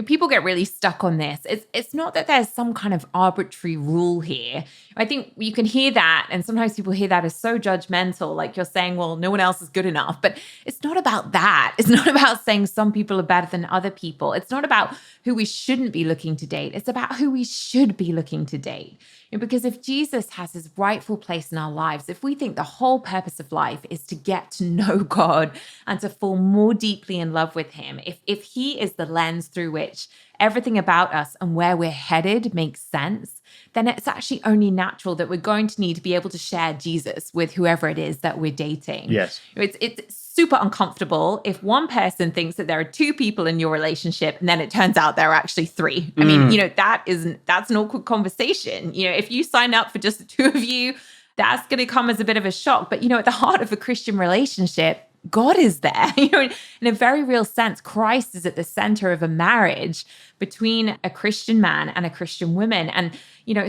people get really stuck on this. It's not that there's some kind of arbitrary rule here. I think you can hear that, and sometimes people hear that as so judgmental, like you're saying, well, no one else is good enough. But it's not about that. It's not about saying some people are better than other people. It's not about who we shouldn't be looking to date. It's about who we should be looking to date. Because if Jesus has his rightful place in our lives, if we think the whole purpose of life is to get to know God and to fall more deeply in love with him, if he is the lens through which everything about us and where we're headed makes sense, then it's actually only natural that we're going to need to be able to share Jesus with whoever it is that we're dating. Yes. It's super uncomfortable if one person thinks that there are two people in your relationship and then it turns out there are actually three. I mean, that's an awkward conversation. If you sign up for just the two of you, that's going to come as a bit of a shock. But, at the heart of a Christian relationship, God is there. In a very real sense, Christ is at the center of a marriage between a Christian man and a Christian woman. And,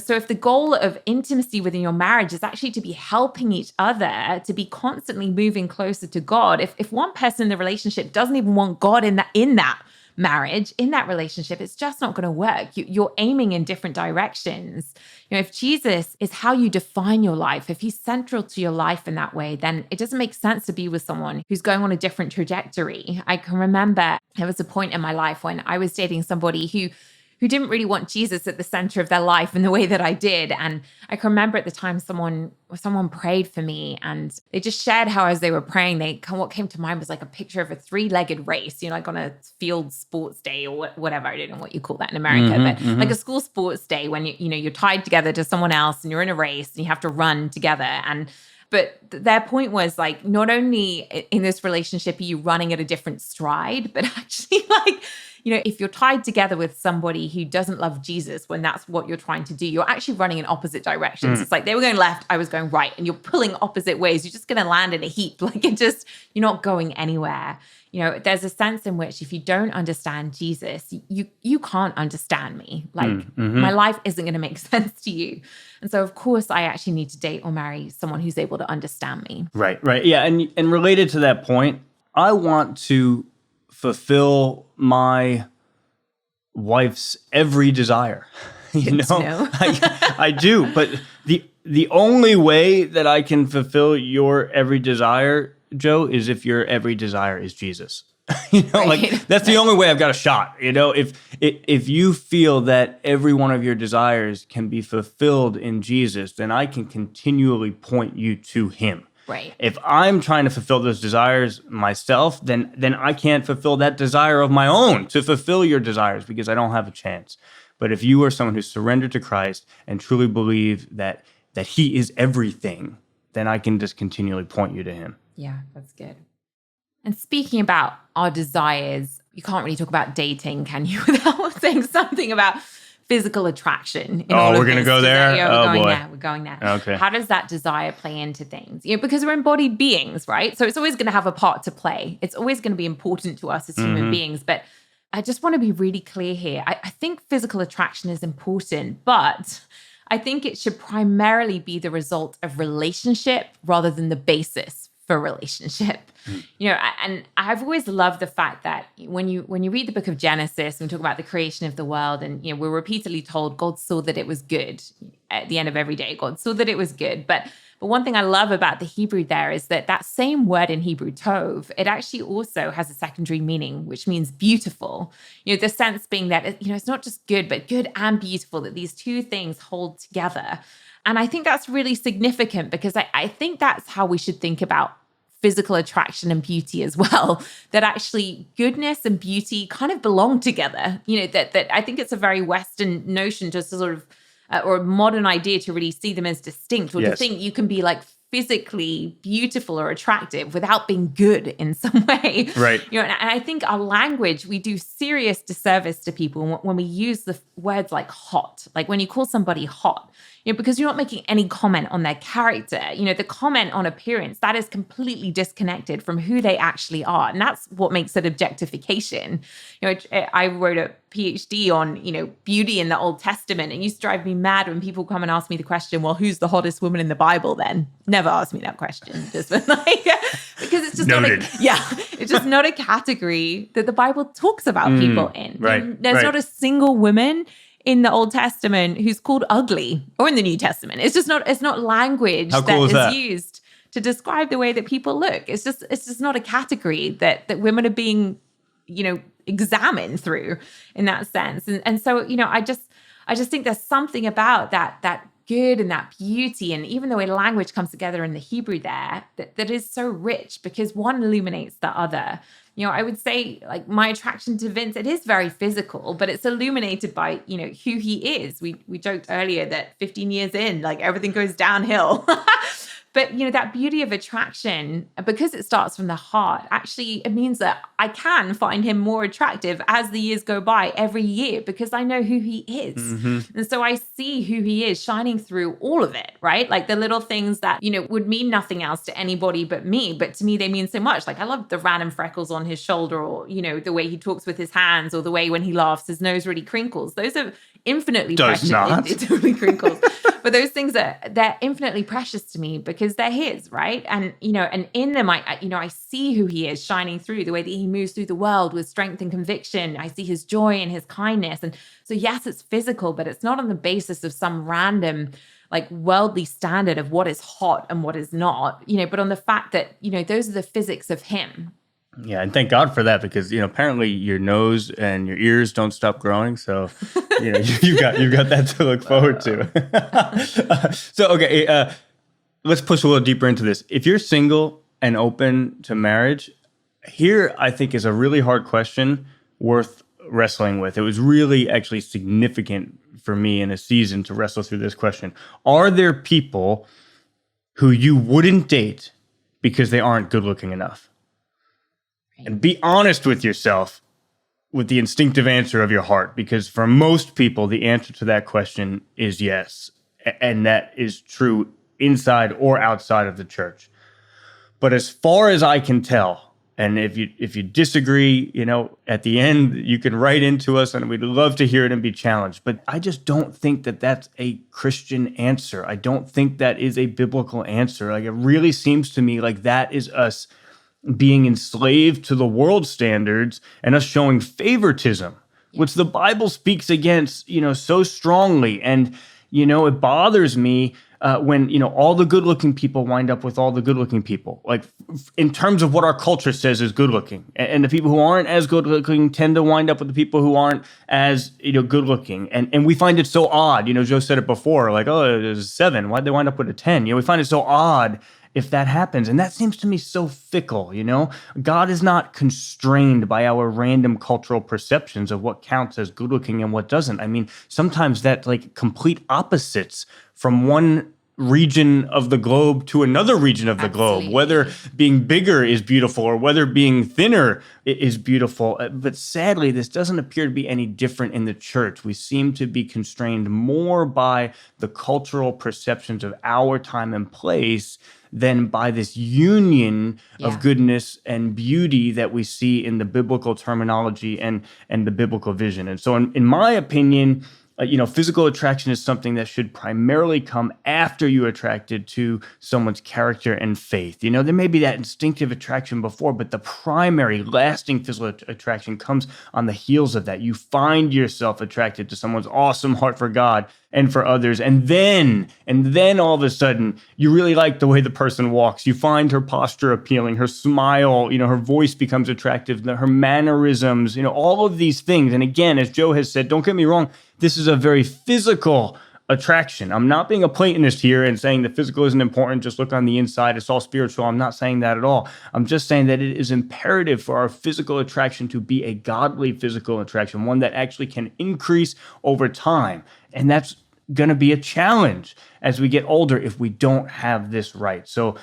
so if the goal of intimacy within your marriage is actually to be helping each other, to be constantly moving closer to God, if one person in the relationship doesn't even want God in that marriage, in that relationship, it's just not going to work. You're aiming in different directions. If Jesus is how you define your life, if he's central to your life in that way, then it doesn't make sense to be with someone who's going on a different trajectory. I can remember there was a point in my life when I was dating somebody who didn't really want Jesus at the center of their life in the way that I did. And I can remember at the time someone prayed for me and they just shared how as they were praying, what came to mind was like a picture of a 3-legged race, like on a field sports day or whatever. I don't know what you call that in America, but like a school sports day when you're tied together to someone else and you're in a race and you have to run together. But their point was like, not only in this relationship are you running at a different stride, but actually if you're tied together with somebody who doesn't love Jesus when that's what you're trying to do, you're actually running in opposite directions. It's like they were going left, I was going right, and you're pulling opposite ways. You're just going to land in a heap. You're not going anywhere. There's a sense in which if you don't understand Jesus, you can't understand me. My life isn't going to make sense to you. And so, of course, I actually need to date or marry someone who's able to understand me. Right. Yeah. And related to that point, I want to fulfill my wife's every desire. I do. But the only way that I can fulfill your every desire, Joe, is if your every desire is Jesus. That's the only way I've got a shot. If you feel that every one of your desires can be fulfilled in Jesus, then I can continually point you to him. Right. If I'm trying to fulfill those desires myself, then I can't fulfill that desire of my own to fulfill your desires because I don't have a chance. But if you are someone who's surrendered to Christ and truly believe that he is everything, then I can just continually point you to him. Yeah, that's good. And speaking about our desires, you can't really talk about dating, can you, without saying something about physical attraction. We're going to go there? We're going there. Okay. How does that desire play into things? Because we're embodied beings, right? So it's always going to have a part to play. It's always going to be important to us as human beings. But I just want to be really clear here. I think physical attraction is important, but I think it should primarily be the result of relationship rather than the basis for relationship. And I've always loved the fact that when you read the book of Genesis and we talk about the creation of the world, and we're repeatedly told God saw that it was good at the end of every day. God saw that it was good. But one thing I love about the Hebrew there is that same word in Hebrew, tov, it actually also has a secondary meaning, which means beautiful. The sense being that it's not just good, but good and beautiful, that these two things hold together. And I think that's really significant because I think that's how we should think about physical attraction and beauty as well, that actually goodness and beauty kind of belong together. That I think it's a very Western notion to sort of, or a modern idea to really see them as distinct, or to think you can be physically beautiful or attractive without being good in some way. Right. And I think our language, we do serious disservice to people when we use the words like hot, like when you call somebody hot, because you're not making any comment on their character. The comment on appearance, that is completely disconnected from who they actually are. And that's what makes it objectification. I wrote a PhD on, beauty in the Old Testament. And it used to drive me mad when people come and ask me the question, well, who's the hottest woman in the Bible then? Never ask me that question. Just because it's just it's just not a category that the Bible talks about people in. Right. There's not a single woman in the Old Testament who's called ugly, or in the New Testament. It's not language that is used to describe the way that people look. It's just not a category that women are being, examined through in that sense. And so, I just think there's something about that good and that beauty, and even the way language comes together in the Hebrew there, that is so rich because one illuminates the other. I would say like my attraction to Vince, it is very physical, but it's illuminated by, who he is. We joked earlier that 15 years in, like everything goes downhill. But, that beauty of attraction, because it starts from the heart, actually, it means that I can find him more attractive as the years go by every year because I know who he is. Mm-hmm. And so I see who he is shining through all of it, right? Like the little things that, would mean nothing else to anybody but me. But to me, they mean so much. Like I love the random freckles on his shoulder or, the way he talks with his hands or the way when he laughs, his nose really crinkles. Those are infinitely precious. It totally crinkles. But those things they're infinitely precious to me because they're his, right? And and in them, I see who he is shining through the way that he moves through the world with strength and conviction. I see his joy and his kindness, and so yes, it's physical, but it's not on the basis of some random like worldly standard of what is hot and what is not, but on the fact that those are the physics of him. Yeah, and thank God for that because apparently your nose and your ears don't stop growing, so you've got that to look forward to. So okay, let's push a little deeper into this. If you're single and open to marriage, here I think is a really hard question worth wrestling with. It was really actually significant for me in a season to wrestle through this question. Are there people who you wouldn't date because they aren't good looking enough? And be honest with yourself with the instinctive answer of your heart, because for most people, the answer to that question is yes. And that is true inside or outside of the church. But as far as I can tell, and if you disagree, at the end, you can write into us and we'd love to hear it and be challenged. But I just don't think that that's a Christian answer. I don't think that is a biblical answer. Like it really seems to me like that is us being enslaved to the world standards and us showing favoritism, which the Bible speaks against, so strongly. And, it bothers me when, all the good looking people wind up with all the good looking people, like in terms of what our culture says is good looking. And the people who aren't as good looking tend to wind up with the people who aren't as, good looking. And we find it so odd. Joe said it before, like, oh, there's a 7. Why'd they wind up with a 10? We find it so odd if that happens. And that seems to me so fickle, God is not constrained by our random cultural perceptions of what counts as good looking and what doesn't. I mean, sometimes that like complete opposites from one region of the globe to another region of the globe, whether being bigger is beautiful or whether being thinner is beautiful. But sadly, this doesn't appear to be any different in the church. We seem to be constrained more by the cultural perceptions of our time and place than by this union of goodness and beauty that we see in the biblical terminology and the biblical vision. And so in my opinion, physical attraction is something that should primarily come after you're attracted to someone's character and faith. There may be that instinctive attraction before, but the primary lasting physical attraction comes on the heels of that. You find yourself attracted to someone's awesome heart for God and for others. And then all of a sudden, you really like the way the person walks. You find her posture appealing, her smile, her voice becomes attractive, her mannerisms, all of these things. And again, as Joe has said, don't get me wrong, this is a very physical attraction. I'm not being a Platonist here and saying the physical isn't important, just look on the inside, it's all spiritual. I'm not saying that at all. I'm just saying that it is imperative for our physical attraction to be a godly physical attraction, one that actually can increase over time. And that's going to be a challenge as we get older if we don't have this right. So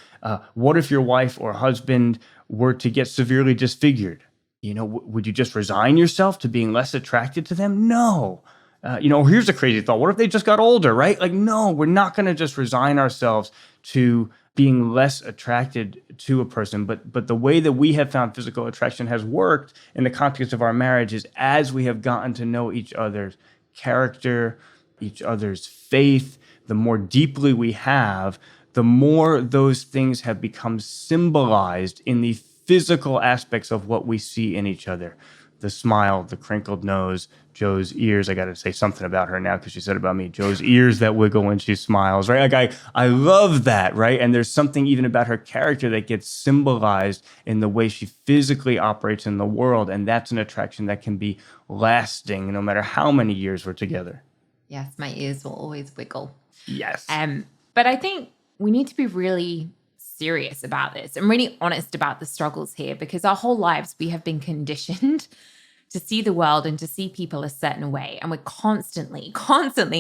what if your wife or husband were to get severely disfigured? Would you just resign yourself to being less attracted to them? No. Here's a crazy thought. What if they just got older, right? Like, no, we're not going to just resign ourselves to being less attracted to a person. But the way that we have found physical attraction has worked in the context of our marriage is as we have gotten to know each other's character, each other's faith, the more deeply we have, the more those things have become symbolized in the physical aspects of what we see in each other. The smile, the crinkled nose, Joe's ears. I got to say something about her now because she said about me. Joe's ears that wiggle when she smiles, right? Like I love that, right? And there's something even about her character that gets symbolized in the way she physically operates in the world. And that's an attraction that can be lasting no matter how many years we're together. Yes, my ears will always wiggle. Yes. But I think we need to be really serious about this and really honest about the struggles here, because our whole lives we have been conditioned to see the world and to see people a certain way. And we're constantly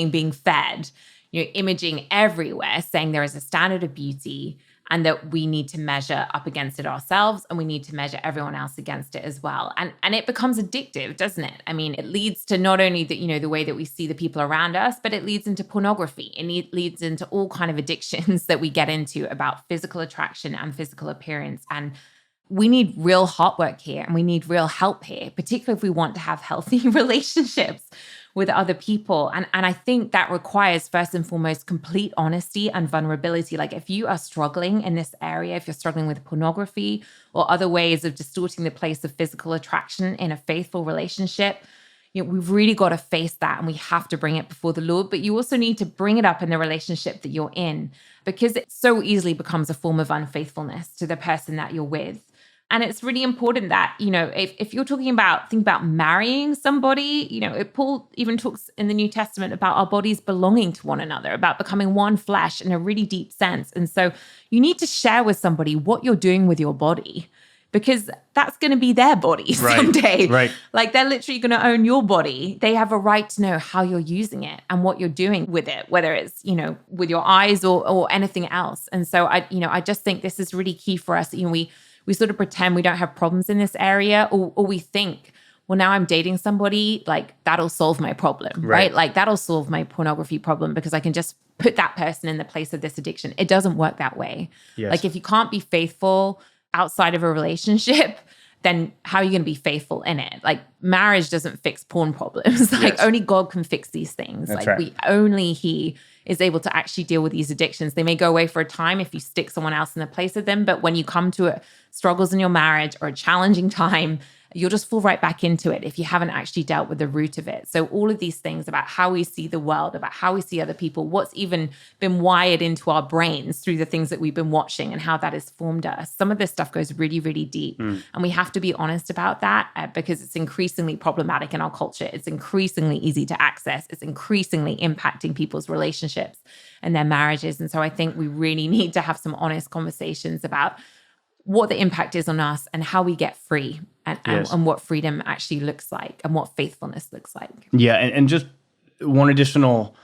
being fed, imaging everywhere saying there is a standard of beauty and that we need to measure up against it ourselves and we need to measure everyone else against it as well. And it becomes addictive, doesn't it? I mean, it leads to not only the way that we see the people around us, but it leads into pornography. And it leads into all kind of addictions that we get into about physical attraction and physical appearance. And we need real heart work here and we need real help here, particularly if we want to have healthy relationships with other people. And I think that requires, first and foremost, complete honesty and vulnerability. Like if you are struggling in this area, if you're struggling with pornography or other ways of distorting the place of physical attraction in a faithful relationship, we've really got to face that and we have to bring it before the Lord. But you also need to bring it up in the relationship that you're in, because it so easily becomes a form of unfaithfulness to the person that you're with. And it's really important that, if you're think about marrying somebody, Paul even talks in the New Testament about our bodies belonging to one another, about becoming one flesh in a really deep sense. And so you need to share with somebody what you're doing with your body, because that's going to be their body someday. Right. Like they're literally going to own your body. They have a right to know how you're using it and what you're doing with it, whether it's, with your eyes or anything else. And so I just think this is really key for us. We sort of pretend we don't have problems in this area, or we think, well, now I'm dating somebody, like that'll solve my problem, right? Like that'll solve my pornography problem because I can just put that person in the place of this addiction. It doesn't work that way. Yes. Like if you can't be faithful outside of a relationship, then how are you going to be faithful in it? Like marriage doesn't fix porn problems. Like only God can fix these things. That's like only He is able to actually deal with these addictions. They may go away for a time if you stick someone else in the place of them, but when you come to struggles in your marriage or a challenging time, you'll just fall right back into it if you haven't actually dealt with the root of it. So all of these things about how we see the world, about how we see other people, what's even been wired into our brains through the things that we've been watching and how that has formed us. Some of this stuff goes really, really deep. And we have to be honest about that because it's increasingly problematic in our culture. It's increasingly easy to access. It's increasingly impacting people's relationships and their marriages. And so I think we really need to have some honest conversations about what the impact is on us and how we get free and what freedom actually looks like and what faithfulness looks like. Yeah. And just one additional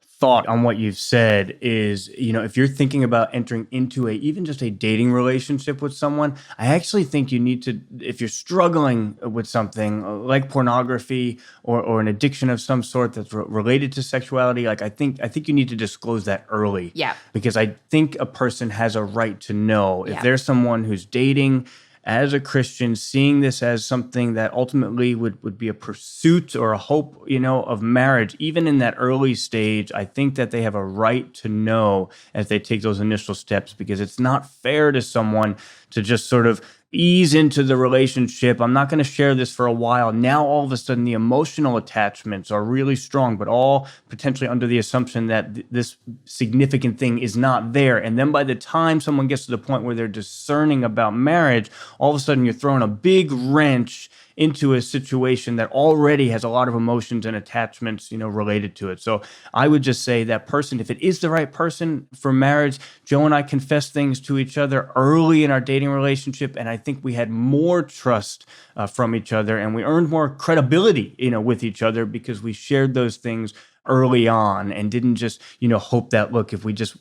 thought on what you've said is, if you're thinking about entering into even just a dating relationship with someone, I actually think you need to, if you're struggling with something like pornography or an addiction of some sort that's related to sexuality, like I think you need to disclose that early. Yeah. Because I think a person has a right to know if there's someone who's dating as a Christian, seeing this as something that ultimately would be a pursuit or a hope, of marriage, even in that early stage, I think that they have a right to know as they take those initial steps, because it's not fair to someone to just sort of ease into the relationship. I'm not going to share this for a while. Now, all of a sudden, the emotional attachments are really strong, but all potentially under the assumption that this significant thing is not there. And then by the time someone gets to the point where they're discerning about marriage, all of a sudden you're throwing a big wrench into a situation that already has a lot of emotions and attachments, related to it. So I would just say that person, if it is the right person for marriage, Joe and I confessed things to each other early in our dating relationship, and I think we had more trust from each other, and we earned more credibility, with each other because we shared those things early on and didn't just, hope that, look, if we just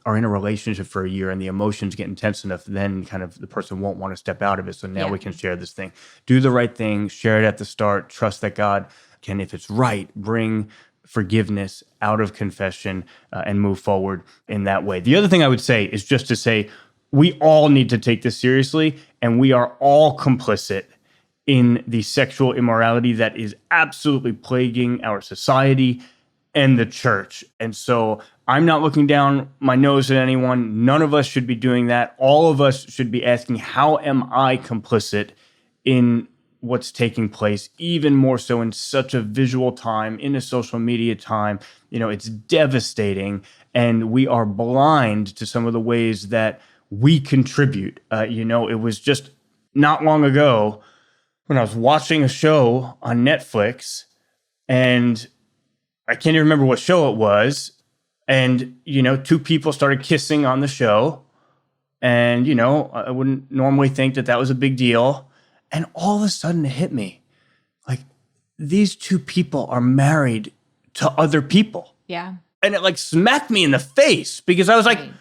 are in a relationship for a year and the emotions get intense enough, then kind of the person won't want to step out of it. So now we can share this thing. Do the right thing, share it at the start, trust that God can, if it's right, bring forgiveness out of confession and move forward in that way. The other thing I would say is just to say, we all need to take this seriously, and we are all complicit in the sexual immorality that is absolutely plaguing our society and the church. And so I'm not looking down my nose at anyone. None of us should be doing that. All of us should be asking, how am I complicit in what's taking place, even more so in such a visual time, in a social media time? It's devastating, and we are blind to some of the ways that we contribute. It was just not long ago when I was watching a show on Netflix, and I can't even remember what show it was. And, two people started kissing on the show. And, I wouldn't normally think that was a big deal. And all of a sudden it hit me. Like, these two people are married to other people. Yeah. And it like smacked me in the face because I was like, Right.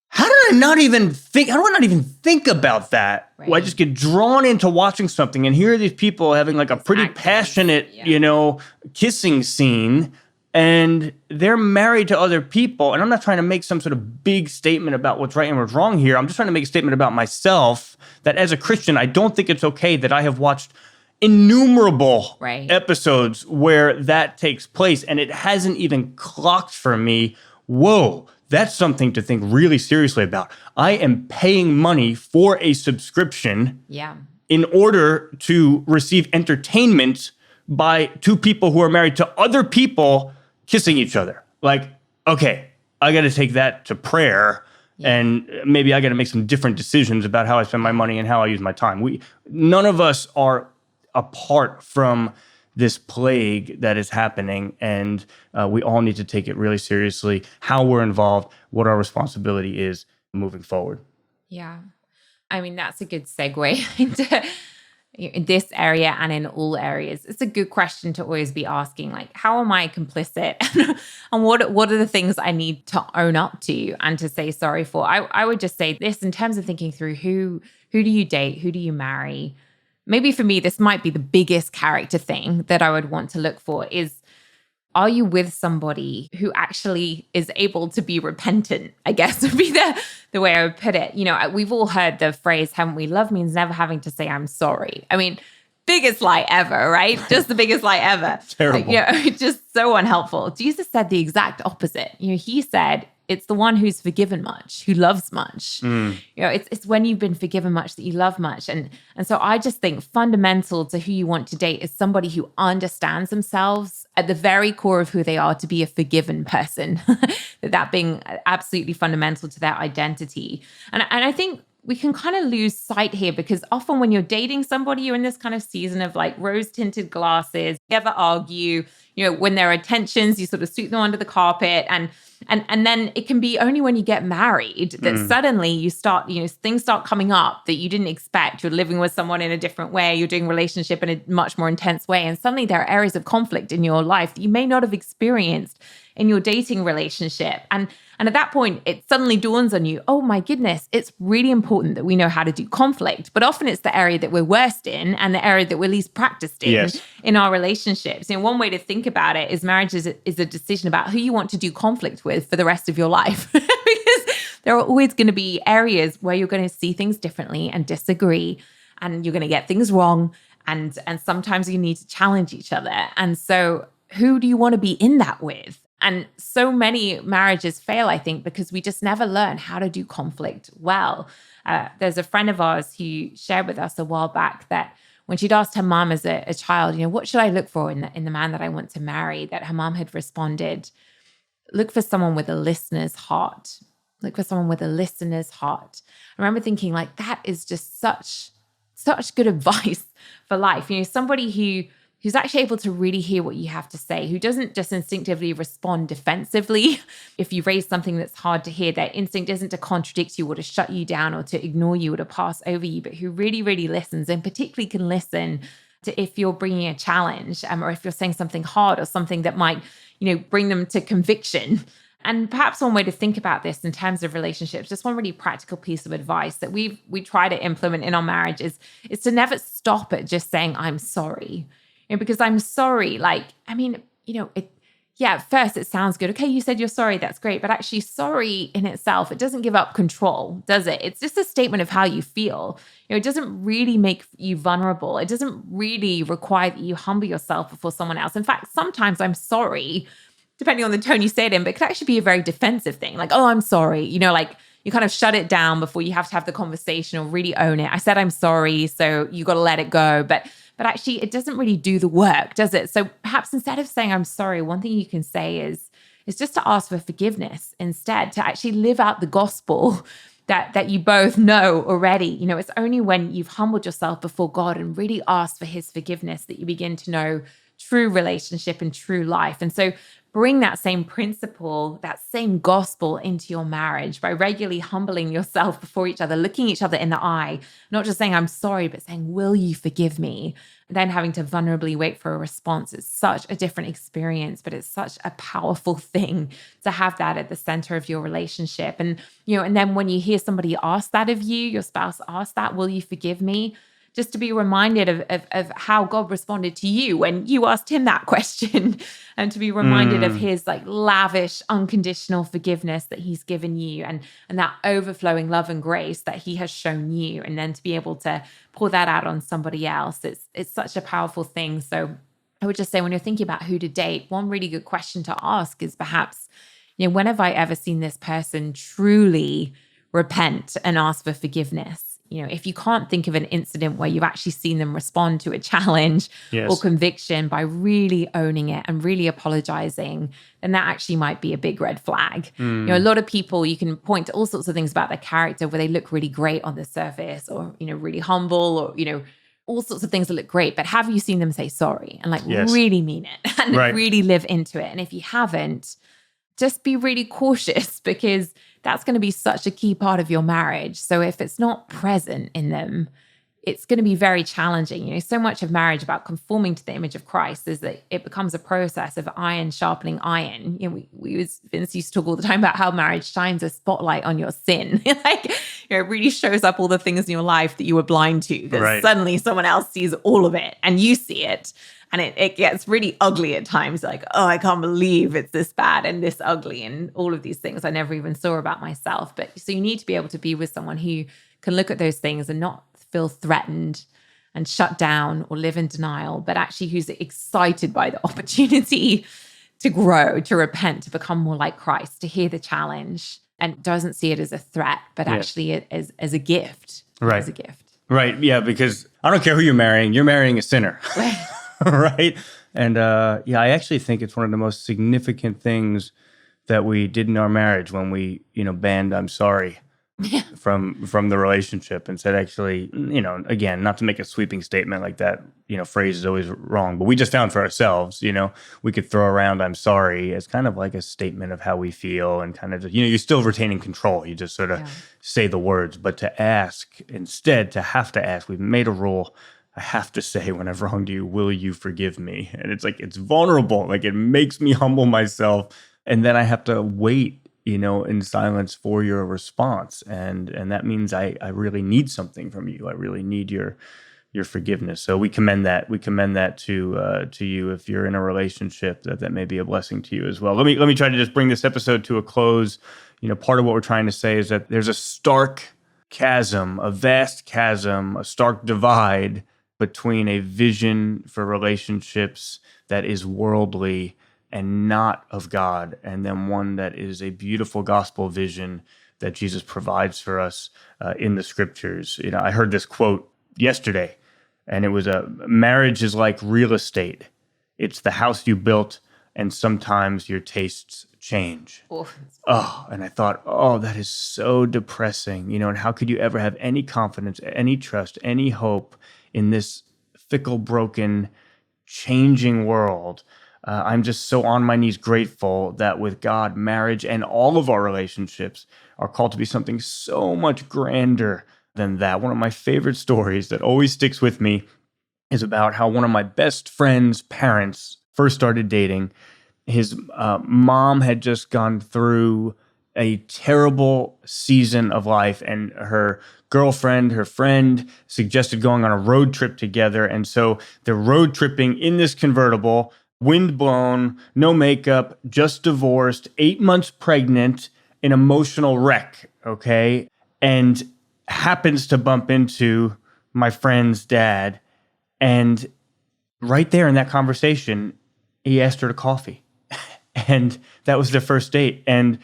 how do I not even think about that? Right. Well, I just get drawn into watching something and here are these people having like a pretty actors, passionate, yeah. kissing scene, and they're married to other people. And I'm not trying to make some sort of big statement about what's right and what's wrong here. I'm just trying to make a statement about myself that as a Christian, I don't think it's okay that I have watched innumerable Right. episodes where that takes place, and it hasn't even clocked for me. Whoa, that's something to think really seriously about. I am paying money for a subscription Yeah. in order to receive entertainment by two people who are married to other people kissing each other. Like, okay, I got to take that to prayer. And maybe I got to make some different decisions about how I spend my money and how I use my time. None of us are apart from this plague that is happening, and we all need to take it really seriously, how we're involved, what our responsibility is moving forward. Yeah. I mean, that's a good segue into in this area and in all areas. It's a good question to always be asking, like, how am I complicit? And what are the things I need to own up to and to say sorry for? I would just say this in terms of thinking through who do you date? Who do you marry? Maybe for me, this might be the biggest character thing that I would want to look for is, are you with somebody who actually is able to be repentant, I guess would be the way I would put it. We've all heard the phrase, haven't we? Love means never having to say, I'm sorry. I mean, biggest lie ever, right? Just the biggest lie ever. Terrible. Just so unhelpful. Jesus said the exact opposite. He said, it's the one who's forgiven much, who loves much. It's when you've been forgiven much that you love much. And so I just think fundamental to who you want to date is somebody who understands themselves at the very core of who they are to be a forgiven person, that being absolutely fundamental to their identity. And I think we can kind of lose sight here because often when you're dating somebody, you're in this kind of season of like rose-tinted glasses, never argue, when there are tensions, you sort of sweep them under the carpet. And then it can be only when you get married that suddenly you start, things start coming up that you didn't expect. You're living with someone in a different way. You're doing relationship in a much more intense way. And suddenly there are areas of conflict in your life that you may not have experienced in your dating relationship. And at that point, it suddenly dawns on you, oh my goodness, it's really important that we know how to do conflict. But often it's the area that we're worst in and the area that we're least practiced in, in our relationships. One way to think about it is marriage is a decision about who you want to do conflict with for the rest of your life. Because there are always going to be areas where you're going to see things differently and disagree, and you're going to get things wrong. And sometimes you need to challenge each other. And so who do you want to be in that with? And so many marriages fail, I think, because we just never learn how to do conflict well. There's a friend of ours who shared with us a while back that when she'd asked her mom as a child, what should I look for in the man that I want to marry, that her mom had responded, look for someone with a listener's heart. Look for someone with a listener's heart. I remember thinking, like, that is just such good advice for life. Somebody who's actually able to really hear what you have to say, who doesn't just instinctively respond defensively. If you raise something that's hard to hear, their instinct isn't to contradict you or to shut you down or to ignore you or to pass over you, but who really, really listens, and particularly can listen to if you're bringing a challenge or if you're saying something hard or something that might, bring them to conviction. And perhaps one way to think about this in terms of relationships, just one really practical piece of advice that we try to implement in our marriage is to never stop at just saying, I'm sorry. Because I'm sorry, at first it sounds good. Okay, you said you're sorry, that's great. But actually, sorry in itself, it doesn't give up control, does it? It's just a statement of how you feel. It doesn't really make you vulnerable. It doesn't really require that you humble yourself before someone else. In fact, sometimes I'm sorry, depending on the tone you say it in, but it could actually be a very defensive thing. Like, oh, I'm sorry. You kind of shut it down before you have to have the conversation or really own it. I said I'm sorry, so you got to let it go. But actually, it doesn't really do the work, does it? So perhaps instead of saying I'm sorry, one thing you can say is just to ask for forgiveness instead, to actually live out the gospel that you both know already. It's only when you've humbled yourself before God and really asked for his forgiveness that you begin to know true relationship and true life. And so bring that same principle, that same gospel into your marriage by regularly humbling yourself before each other, looking each other in the eye, not just saying, I'm sorry, but saying, will you forgive me? And then having to vulnerably wait for a response is such a different experience, but it's such a powerful thing to have that at the center of your relationship. And, and then when you hear somebody ask that of you, your spouse ask that, will you forgive me? Just to be reminded of how God responded to you when you asked him that question, and to be reminded of his like lavish, unconditional forgiveness that he's given you, and that overflowing love and grace that he has shown you, and then to be able to pour that out on somebody else. It's such a powerful thing. So I would just say, when you're thinking about who to date, one really good question to ask is perhaps, when have I ever seen this person truly repent and ask for forgiveness? If you can't think of an incident where you've actually seen them respond to a challenge or conviction by really owning it and really apologizing, then that actually might be a big red flag. A lot of people, you can point to all sorts of things about their character where they look really great on the surface, or, really humble, or, all sorts of things that look great. But have you seen them say sorry and really mean it and really live into it? And if you haven't, just be really cautious, because that's going to be such a key part of your marriage. So if it's not present in them, it's going to be very challenging. So much of marriage about conforming to the image of Christ is that it becomes a process of iron sharpening iron. Vince used to talk all the time about how marriage shines a spotlight on your sin. It really shows up all the things in your life that you were blind to, that suddenly someone else sees all of it and you see it. And it gets really ugly at times, like, oh, I can't believe it's this bad and this ugly and all of these things I never even saw about myself. But so you need to be able to be with someone who can look at those things and not feel threatened and shut down or live in denial, but actually who's excited by the opportunity to grow, to repent, to become more like Christ, to hear the challenge, and doesn't see it as a threat, but actually as a gift. Right. As a gift. Right. Yeah, because I don't care who you're marrying a sinner. Right. And I actually think it's one of the most significant things that we did in our marriage when we, banned I'm sorry from the relationship, and said, actually, again, not to make a sweeping statement like that, phrase is always wrong, but we just found for ourselves, we could throw around I'm sorry as kind of like a statement of how we feel, and kind of just, you're still retaining control. You just sort of say the words, but to ask instead, to have to ask, we've made a rule. I have to say, when I've wronged you, will you forgive me? And it's like, it's vulnerable. Like, it makes me humble myself. And then I have to wait, in silence for your response. And that means I really need something from you. I really need your forgiveness. So we commend that. We commend that to you if you're in a relationship, that may be a blessing to you as well. Let me try to just bring this episode to a close. Part of what we're trying to say is that there's a stark chasm, a vast chasm, a stark divide between a vision for relationships that is worldly and not of God, and then one that is a beautiful gospel vision that Jesus provides for us in the scriptures. I heard this quote yesterday, and it was, marriage is like real estate. It's the house you built, and sometimes your tastes change. And I thought, that is so depressing, and how could you ever have any confidence, any trust, any hope in this fickle, broken, changing world? I'm just so on my knees grateful that with God, marriage and all of our relationships are called to be something so much grander than that. One of my favorite stories that always sticks with me is about how one of my best friend's parents first started dating. His mom had just gone through a terrible season of life, and her girlfriend, her friend, suggested going on a road trip together. And so they're road tripping in this convertible, wind blown, no makeup, just divorced, 8 months pregnant, an emotional wreck, okay? And happens to bump into my friend's dad. And right there in that conversation, he asked her to coffee. And that was their first date. And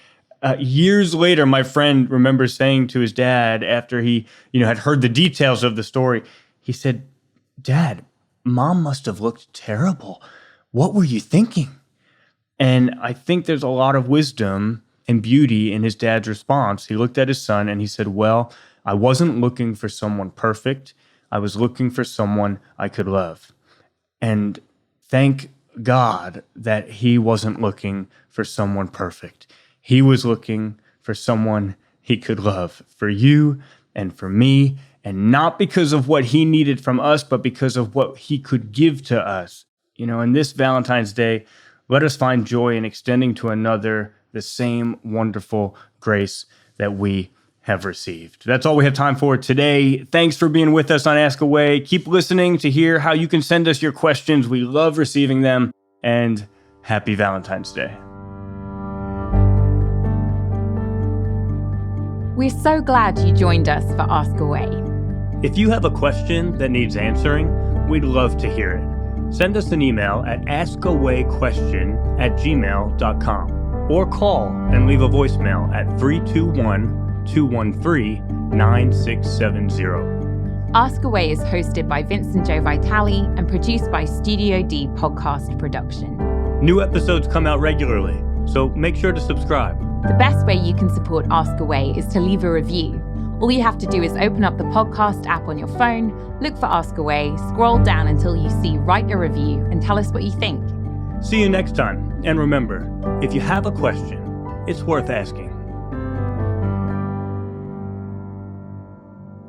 years later, my friend remembers saying to his dad, after he, had heard the details of the story, he said, "Dad, Mom must have looked terrible. What were you thinking?" And I think there's a lot of wisdom and beauty in his dad's response. He looked at his son and he said, "Well, I wasn't looking for someone perfect. I was looking for someone I could love." And thank God that he wasn't looking for someone perfect. He was looking for someone he could love, for you and for me, and not because of what he needed from us, but because of what he could give to us. You know, in this Valentine's Day, let us find joy in extending to another the same wonderful grace that we have received. That's all we have time for today. Thanks for being with us on Ask Away. Keep listening to hear how you can send us your questions. We love receiving them. And happy Valentine's Day. We're so glad you joined us for Ask Away. If you have a question that needs answering, we'd love to hear it. Send us an email at askawayquestion@gmail.com or call and leave a voicemail at 321-213-9670. Ask Away is hosted by Vince and Joe Vitale and produced by Studio D Podcast Production. New episodes come out regularly, so make sure to subscribe. The best way you can support Ask Away is to leave a review. All you have to do is open up the podcast app on your phone, look for Ask Away, scroll down until you see Write a Review, and tell us what you think. See you next time. And remember, if you have a question, it's worth asking.